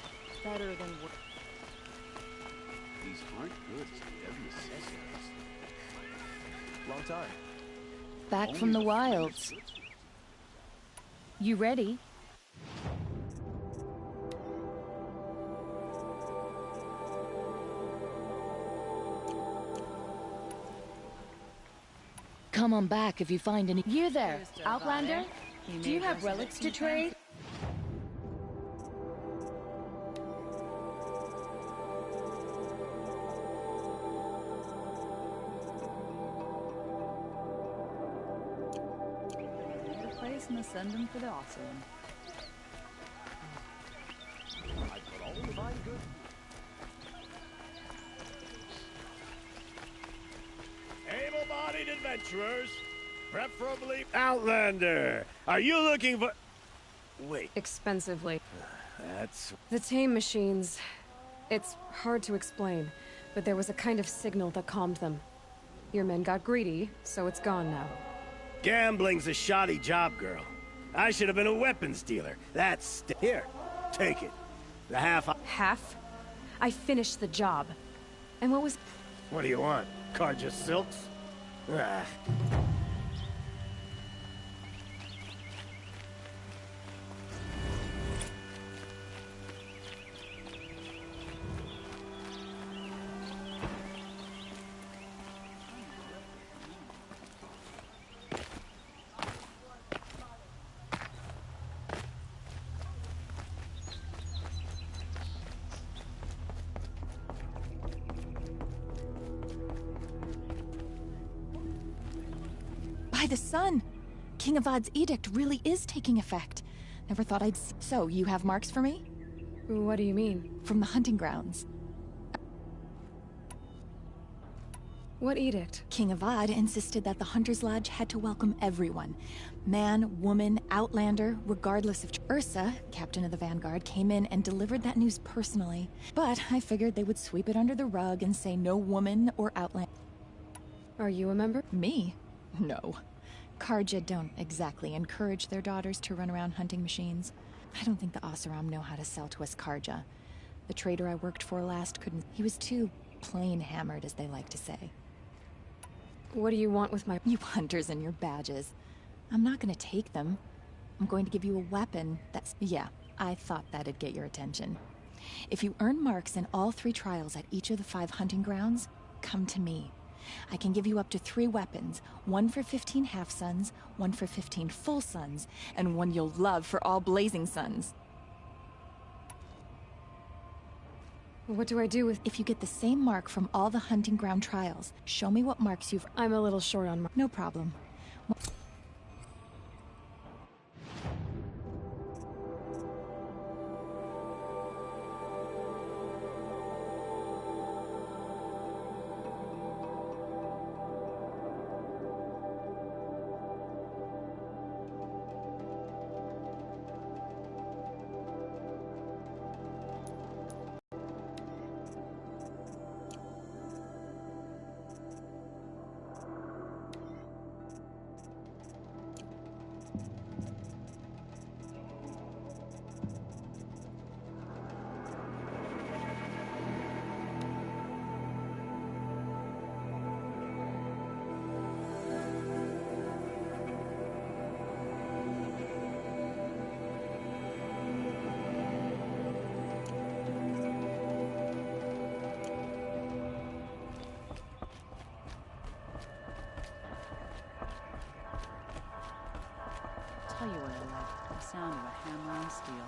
Better than work. These aren't good as heavy accessories. Long time. Back from the wilds. You ready? Come on back if you find any. You there, Outlander? Do you have relics to trade? Need a place and send them for the awesome. I put all of my good. Able-bodied adventurers, preferably Outlander. Are you looking for... Wait. Expensively. That's... The tame machines. It's hard to explain, but there was a kind of signal that calmed them. Your men got greedy, so it's gone now. Gambling's a shoddy job, girl. I should have been a weapons dealer. That's... Here, take it. The half... Half? I finished the job. And what was... What do you want? Carja silks? Ah. By the sun! King Avad's edict really is taking effect. Never thought I'd see. So, you have marks for me? What do you mean? From the hunting grounds. What edict? King Avad insisted that the Hunter's Lodge had to welcome everyone. Man, woman, outlander, regardless of... Ursa, captain of the Vanguard, came in and delivered that news personally. But I figured they would sweep it under the rug and say no woman or outlander. Are you a member? Me? No. Carja don't exactly encourage their daughters to run around hunting machines. I don't think the Oseram know how to sell to us Carja. The trader I worked for last couldn't... He was too plain hammered, as they like to say. What do you want with my... You hunters and your badges. I'm not gonna take them. I'm going to give you a weapon that's... Yeah, I thought that'd get your attention. If you earn marks in all 3 trials at each of the 5 hunting grounds, come to me. I can give you up to 3 weapons, 1 for 15 half-suns, 1 for 15 full suns, and 1 you'll love for all blazing suns. What do I do with... If you get the same mark from all the hunting ground trials, show me what marks you've... I'm a little short on marks. No problem. Tell you what I like, the sound of a hammer and steel.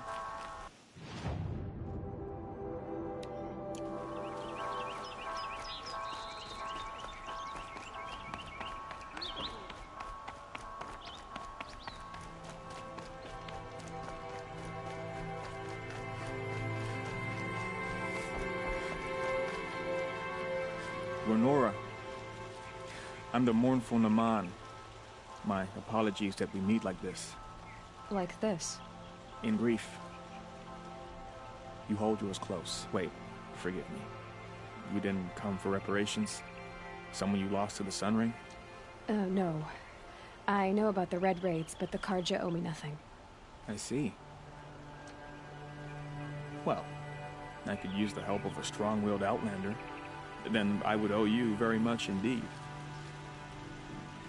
Lenora, I'm the mournful Naman. My apologies that we meet like this. Like this? In grief. You hold yours close. Wait, forgive me. You didn't come for reparations? Someone you lost to the Sun Ring? No. I know about the Red Raids, but the Carja owe me nothing. I see. Well, I could use the help of a strong-willed outlander. Then I would owe you very much indeed.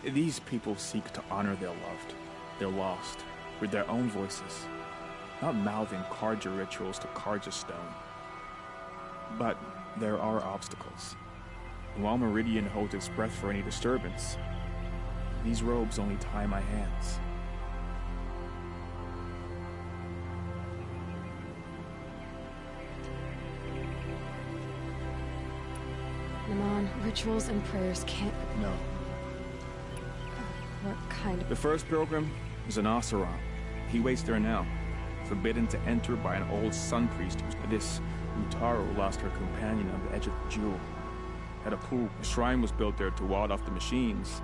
These people seek to honor their loved, their lost, with their own voices, not mouthing Carja rituals to Carja stone. But there are obstacles. While Meridian holds its breath for any disturbance, these robes only tie my hands. Naman, rituals and prayers can't... No. What kind of... The first pilgrim is an Oseram. He waits there now, forbidden to enter by an old sun priest. This Utaru lost her companion on the edge of the jewel. At a pool, a shrine was built there to ward off the machines.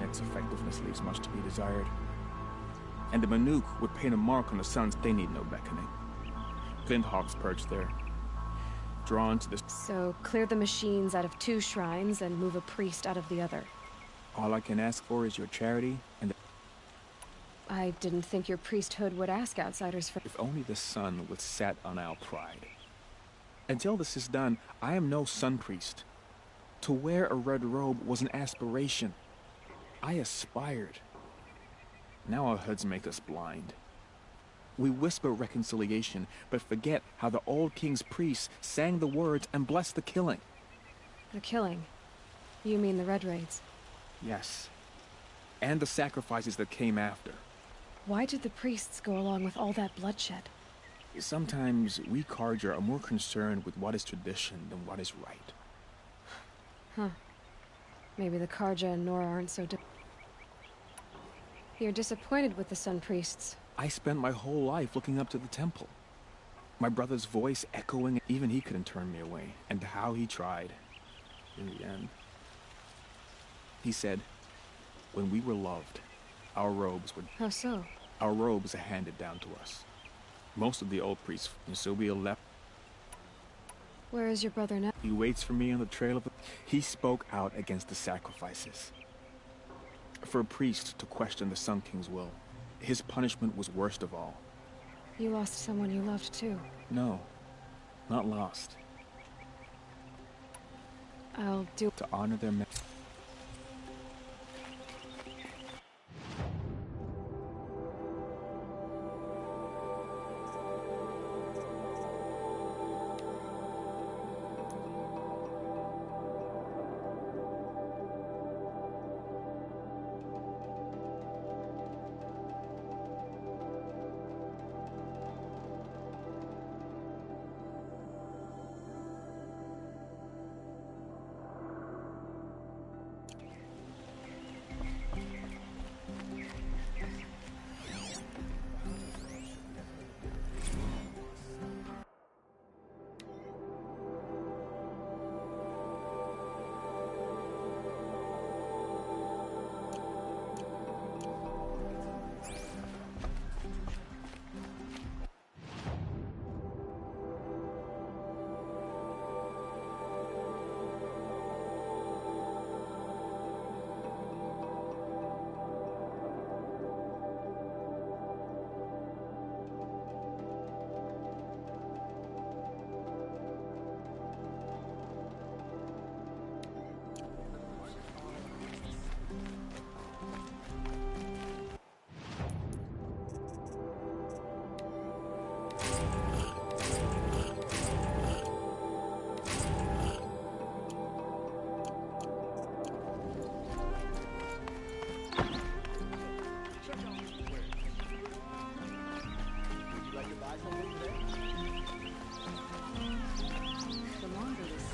Its effectiveness leaves much to be desired. And the Manuk would paint a mark on the suns. They need no beckoning. Flint hawks perch there, drawn to this. So, clear the machines out of 2 shrines and move a priest out of the other. All I can ask for is your charity and... I didn't think your priesthood would ask outsiders for... If only the sun would set on our pride. Until this is done, I am no sun priest. To wear a red robe was an aspiration. I aspired. Now our hoods make us blind. We whisper reconciliation, but forget how the old king's priests sang the words and blessed the killing. The killing? You mean the Red Raids? Yes. And the sacrifices that came after. Why did the priests go along with all that bloodshed? Sometimes we Carja are more concerned with what is tradition than what is right. Huh. Maybe the Carja and Nora aren't so... You're disappointed with the Sun Priests. I spent my whole life looking up to the temple. My brother's voice echoing, even he couldn't turn me away. And how he tried. In the end. He said, when we were loved, our robes would... How so? Our robes are handed down to us. Most of the old priests, and so we left. Where is your brother now? He waits for me on the trail of... He spoke out against the sacrifices. For a priest to question the Sun King's will, his punishment was worst of all. You lost someone you loved too. No, not lost. I'll do... To honor their...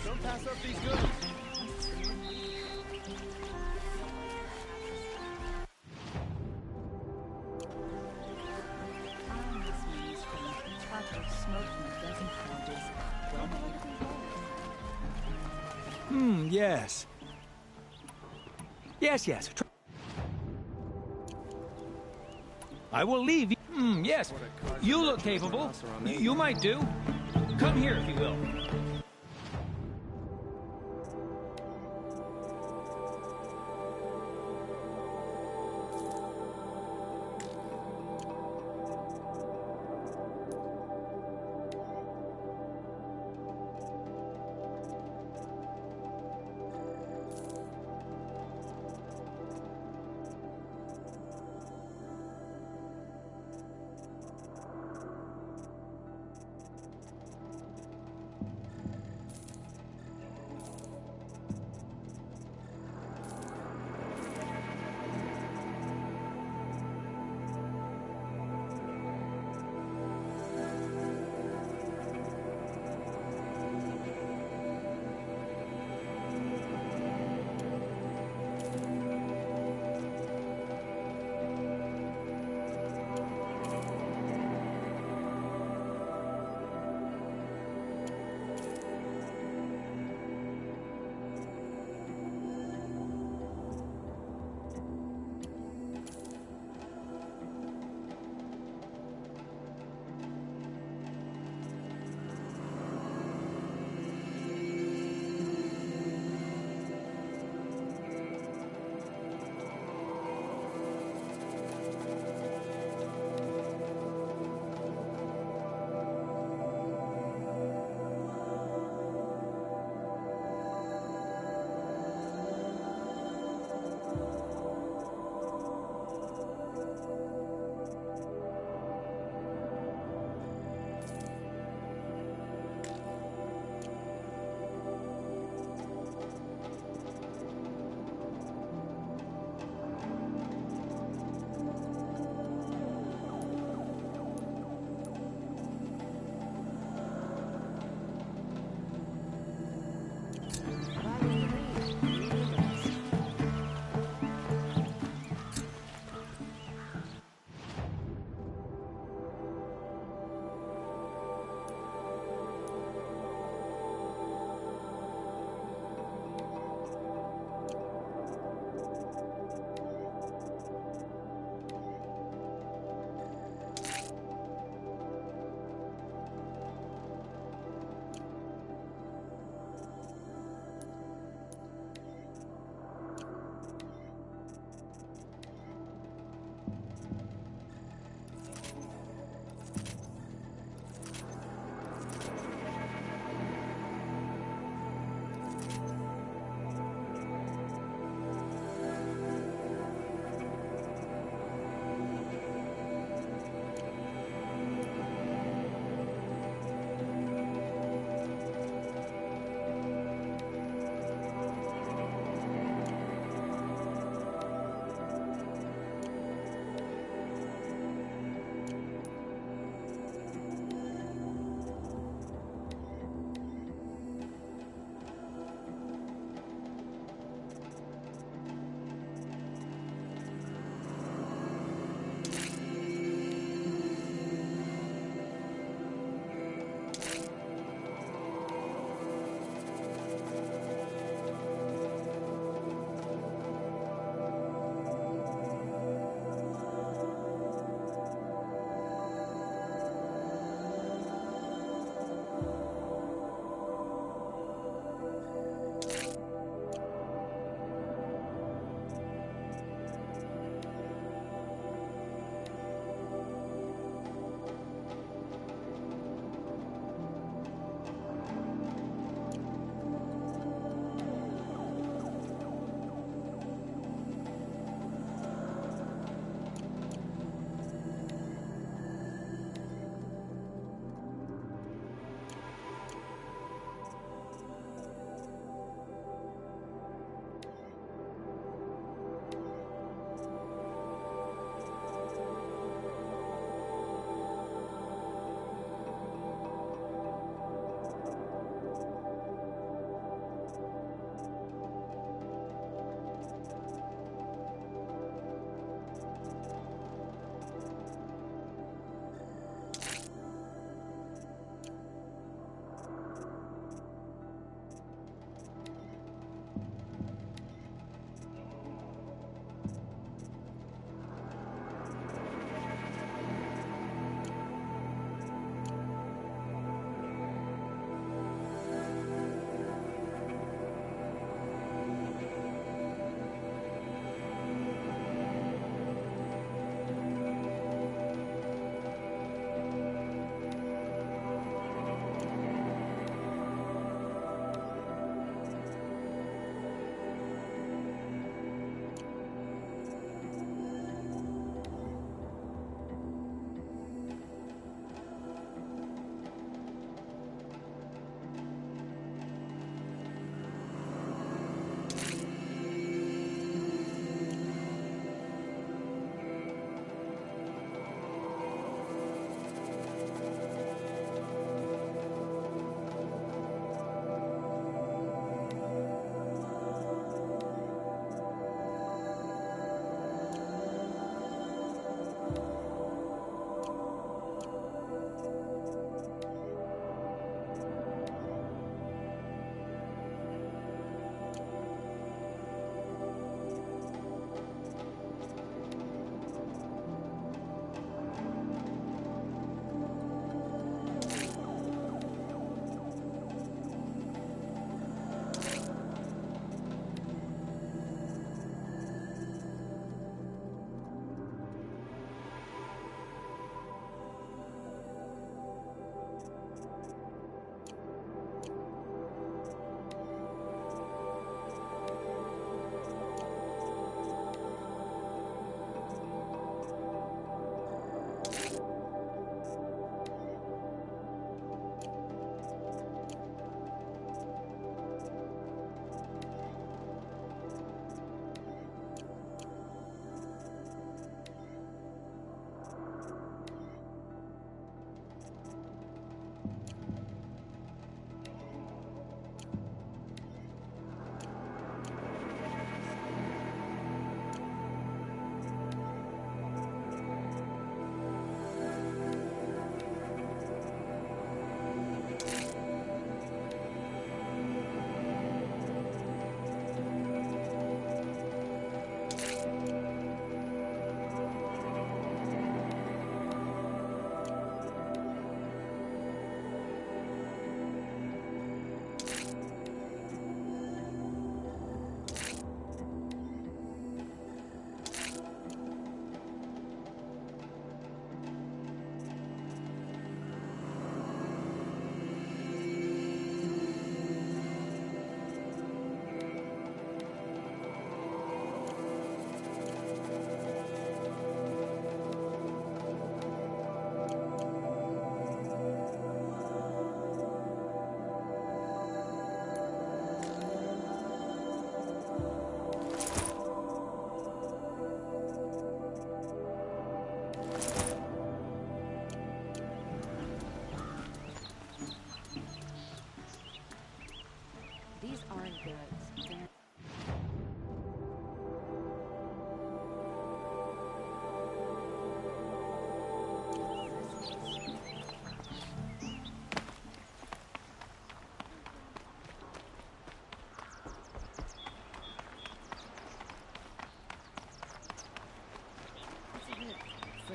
Don't pass up these goods. Yes. Yes. I will leave you. Yes. You look capable. You might do. Come here if you will.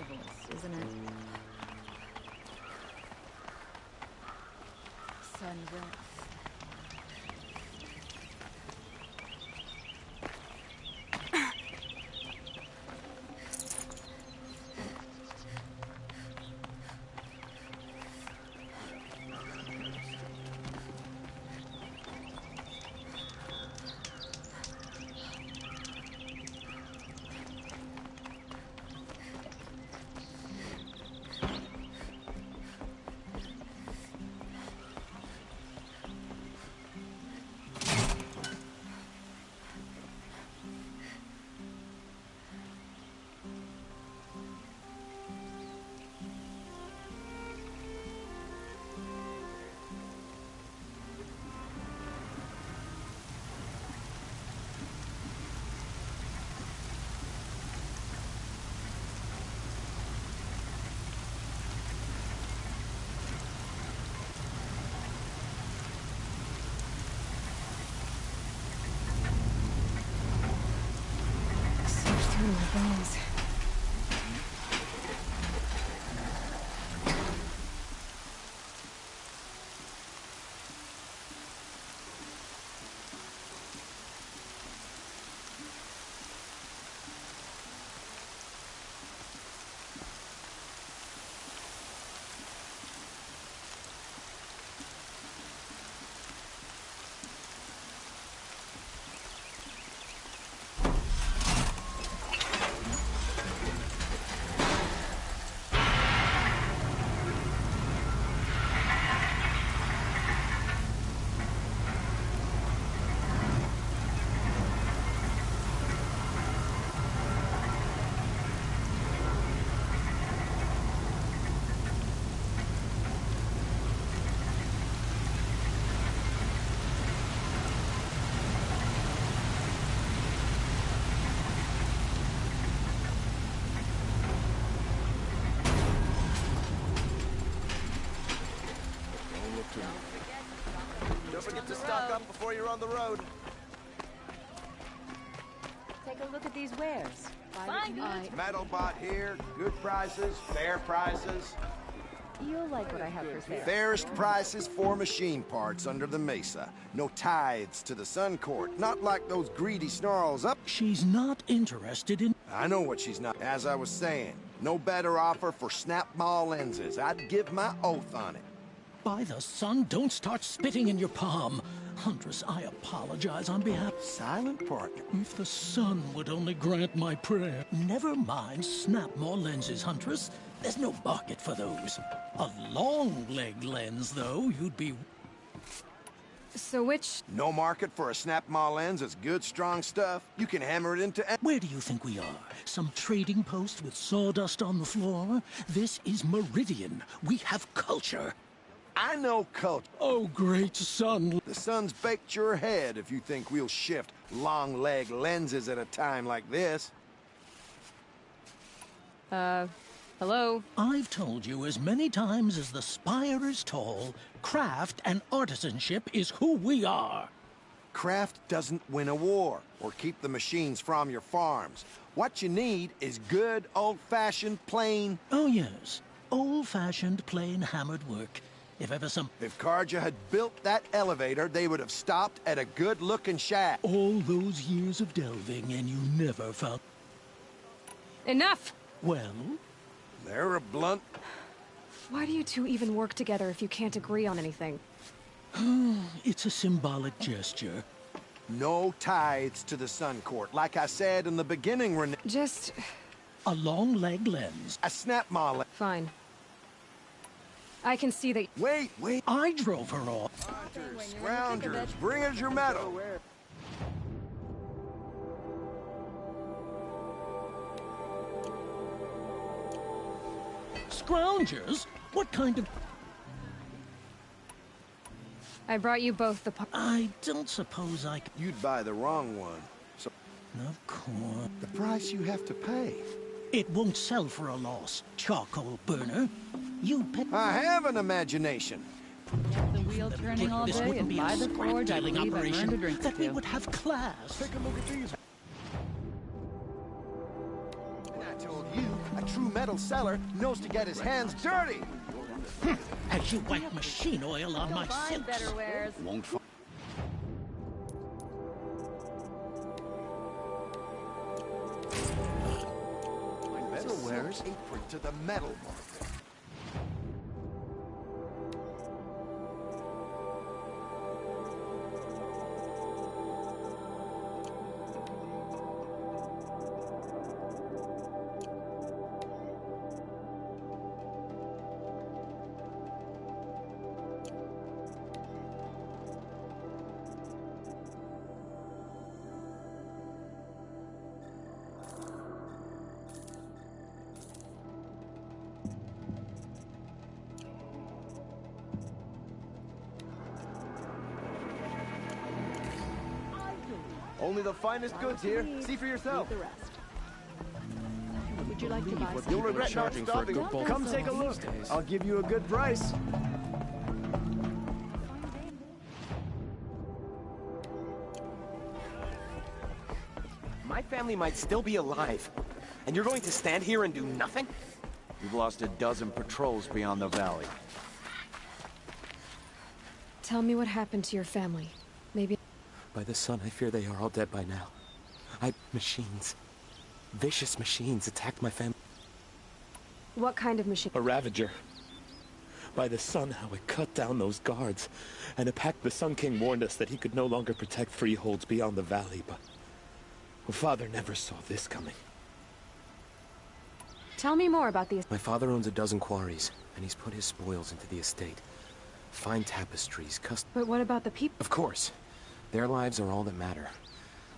voice, isn't it? Sunrise. Through my bones. Don't forget to stock up before you're on the road. Take a look at these wares. Find it. Metal bot here, good prices, fair prices. You'll like what I have for sale. Fairest prices for machine parts under the mesa. No tithes to the Sun Court. Not like those greedy snarls up. She's not interested in... I know what she's not. As I was saying, no better offer for snap-maw lenses. I'd give my oath on it. By the sun, don't start spitting in your palm. Huntress, I apologize on behalf... Silent partner. If the sun would only grant my prayer. Never mind snap-maw lenses, Huntress. There's no market for those. A long-leg lens, though, you'd be... So which... No market for a snap-maw lens that's good, strong stuff. You can hammer it into... Where do you think we are? Some trading post with sawdust on the floor? This is Meridian. We have culture. I know culture. Oh, great sun. The sun's baked your head if you think we'll shift long-leg lenses at a time like this. Hello? I've told you as many times as the spire is tall, craft and artisanship is who we are. Craft doesn't win a war or keep the machines from your farms. What you need is good, old-fashioned, plain... Oh, yes. Old-fashioned, plain hammered work. If Carja had built that elevator, they would have stopped at a good-looking shack. All those years of delving, and you never found... Enough! Well? They're a blunt... Why do you two even work together if you can't agree on anything? It's a symbolic gesture. No tithes to the Sun Court. Like I said in the beginning, Renee... Just... A long leg lens. A snap-maw lens. Fine. I can see that... Wait! I drove her off. Hunters, scroungers, bring us your metal. Scroungers? What kind of... I brought you both the... I don't suppose I... You'd buy the wrong one. So... Of course. The price you have to pay. It won't sell for a loss, charcoal burner. You pick... I have an imagination. The wheel turning all This day wouldn't and be buy a the forge, I scrap-dealing believe I've operation, earned a drink or that we two. would have class. Take a look at these. I told you, a true metal seller knows to get his hands dirty. As you wipe machine oil on my silks. Better wares. Won't find. So where's apron to the metal market? Only the finest goods here. See for yourself. Would you like to buy You'll regret not stopping. Come take a look. I'll give you a good price. My family might still be alive. And you're going to stand here and do nothing? We've lost a dozen patrols beyond the valley. Tell me what happened to your family. Maybe... By the sun, I fear they are all dead by now. Machines. Vicious machines attacked my family. What kind of machine? A Ravager. By the sun, how it cut down those guards. And a pact the Sun King warned us that he could no longer protect freeholds beyond the valley, but... Well, Father never saw this coming. Tell me more about these. My father owns a dozen quarries, and he's put his spoils into the estate. Fine tapestries, But what about the people? Of course. Their lives are all that matter.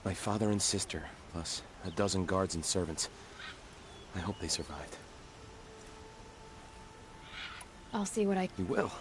My father and sister, plus a dozen guards and servants. I hope they survived. I'll see what I... You will.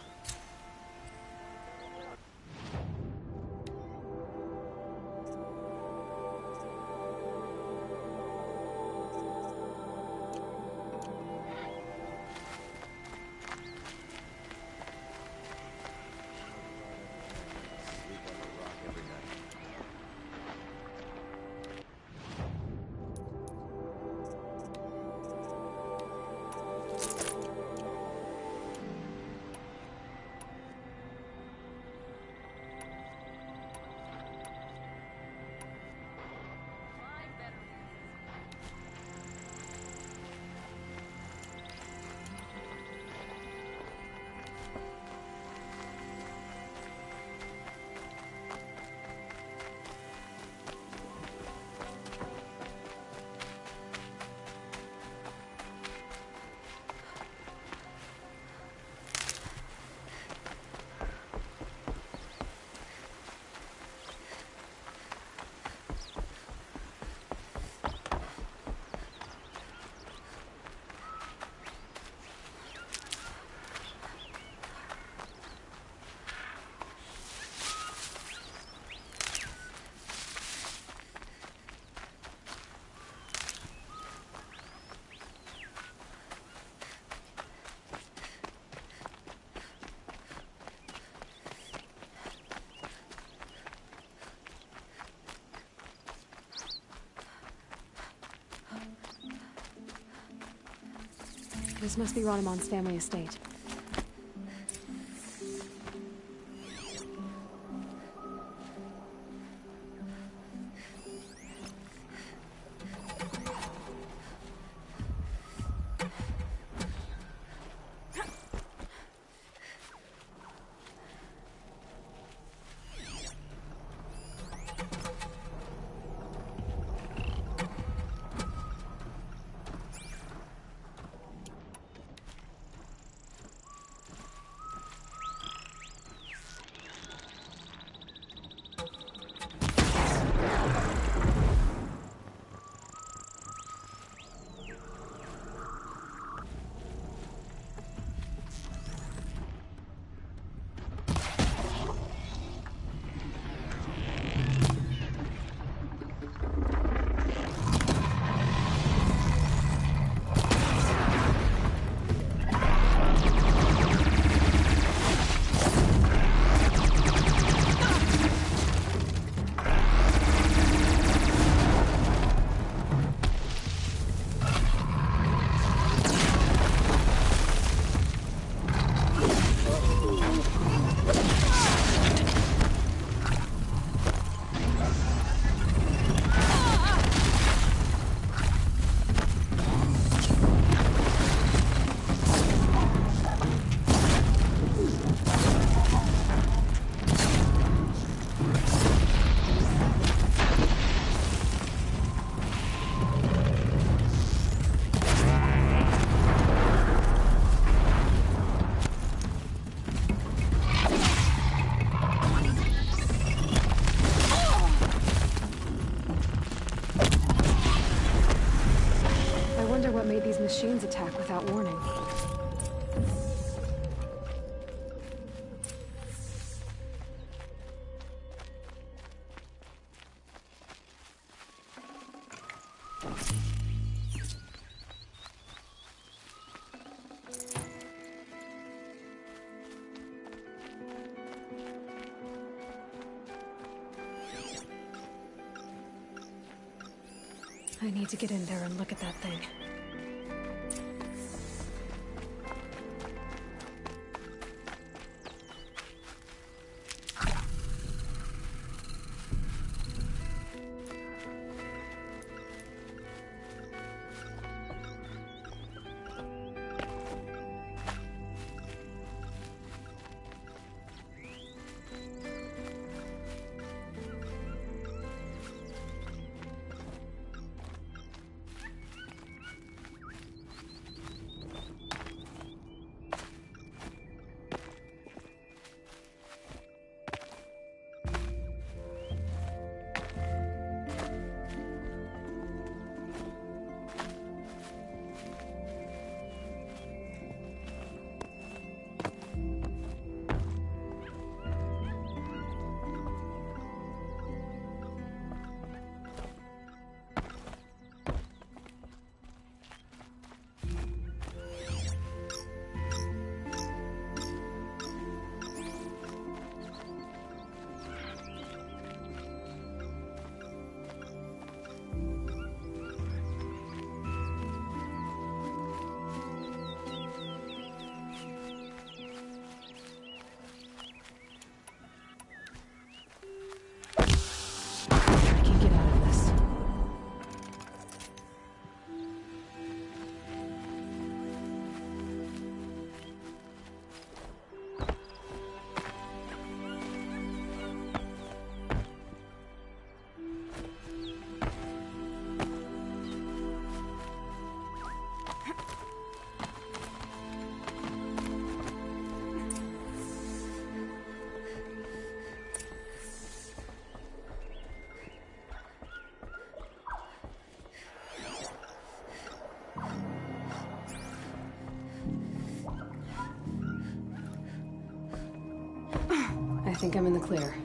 This must be Ronamon's family estate. wonder what made these machines attack without warning. I need to get in there and look at that thing. I think I'm in the clear.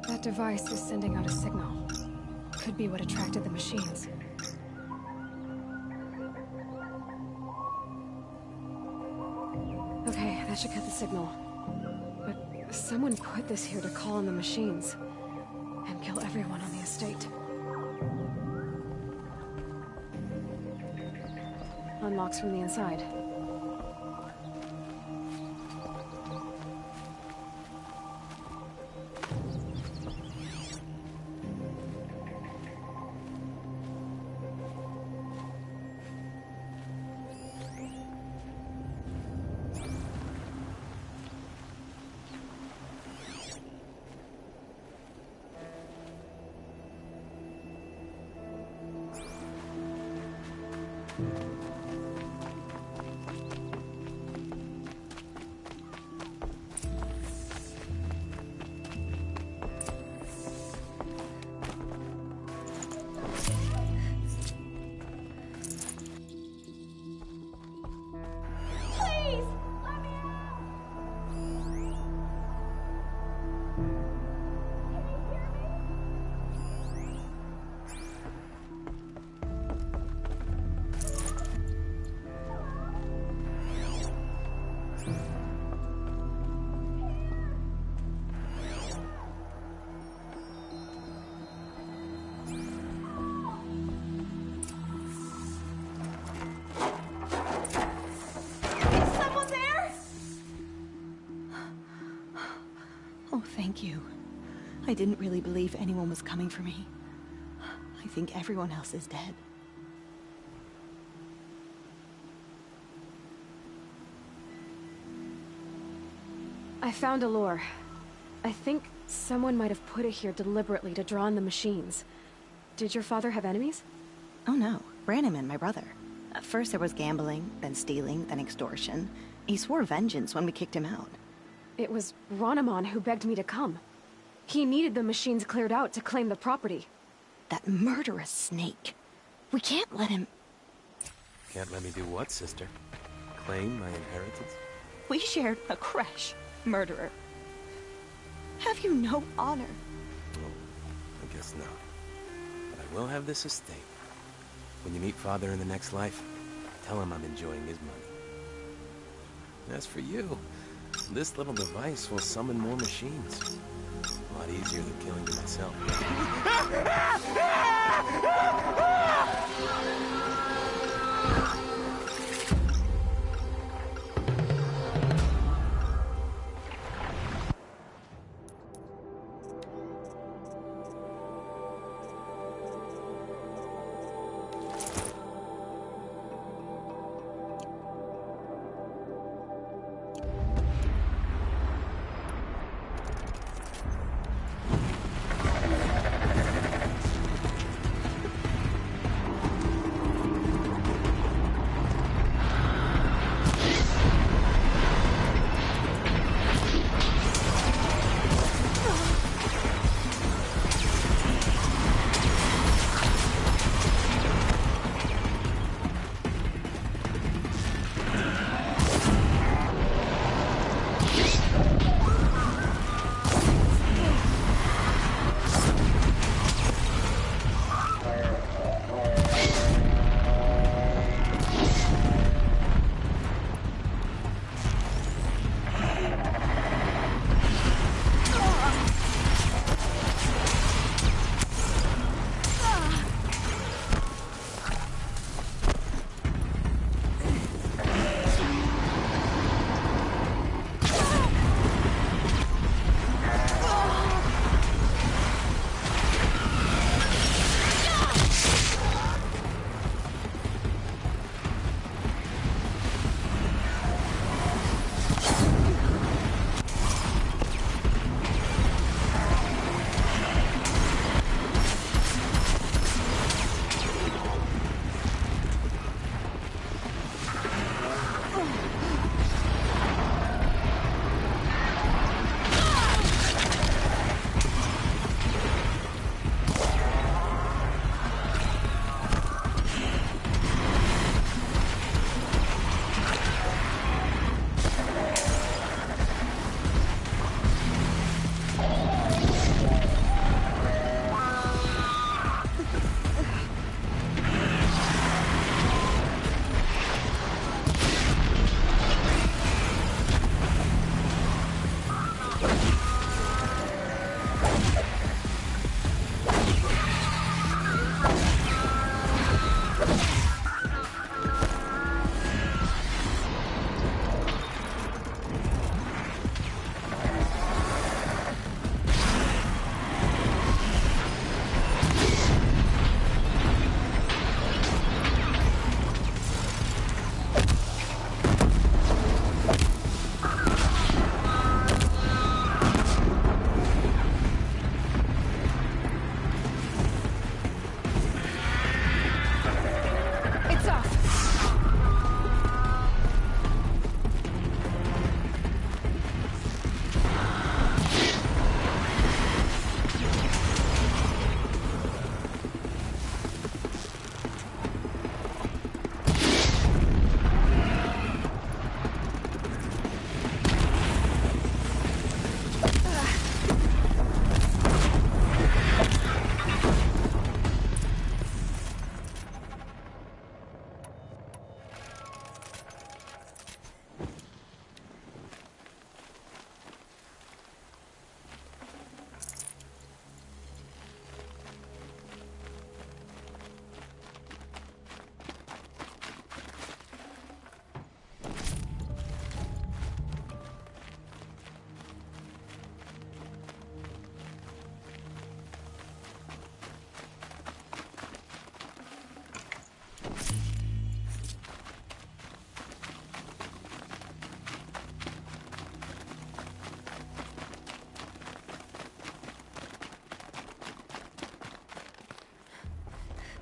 That device is sending out a signal. Could be what attracted the machines. Okay, that should cut the signal. But someone put this here to call on the machines and kill everyone on the estate. Unlocks from the inside. Thank you. I didn't really believe anyone was coming for me. I think everyone else is dead. I found a lure. I think someone might have put it here deliberately to draw on the machines. Did your father have enemies? Oh no, Branham and my brother. First there was gambling, then stealing, then extortion. He swore vengeance when we kicked him out. It was Ronamon who begged me to come. He needed the machines cleared out to claim the property. That murderous snake. We can't let him... Can't let me do what, sister? Claim my inheritance? We shared a crash, murderer. Have you no honor? Oh, I guess not. But I will have this estate. When you meet Father in the next life, tell him I'm enjoying his money. As for you, this little device will summon more machines. A lot easier than killing you myself.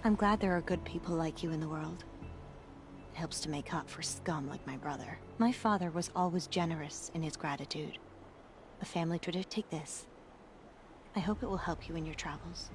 I'm glad there are good people like you in the world. helps to make up for scum like my brother. My father was always generous in his gratitude. A family tradition. Take this. I hope it will help you in your travels.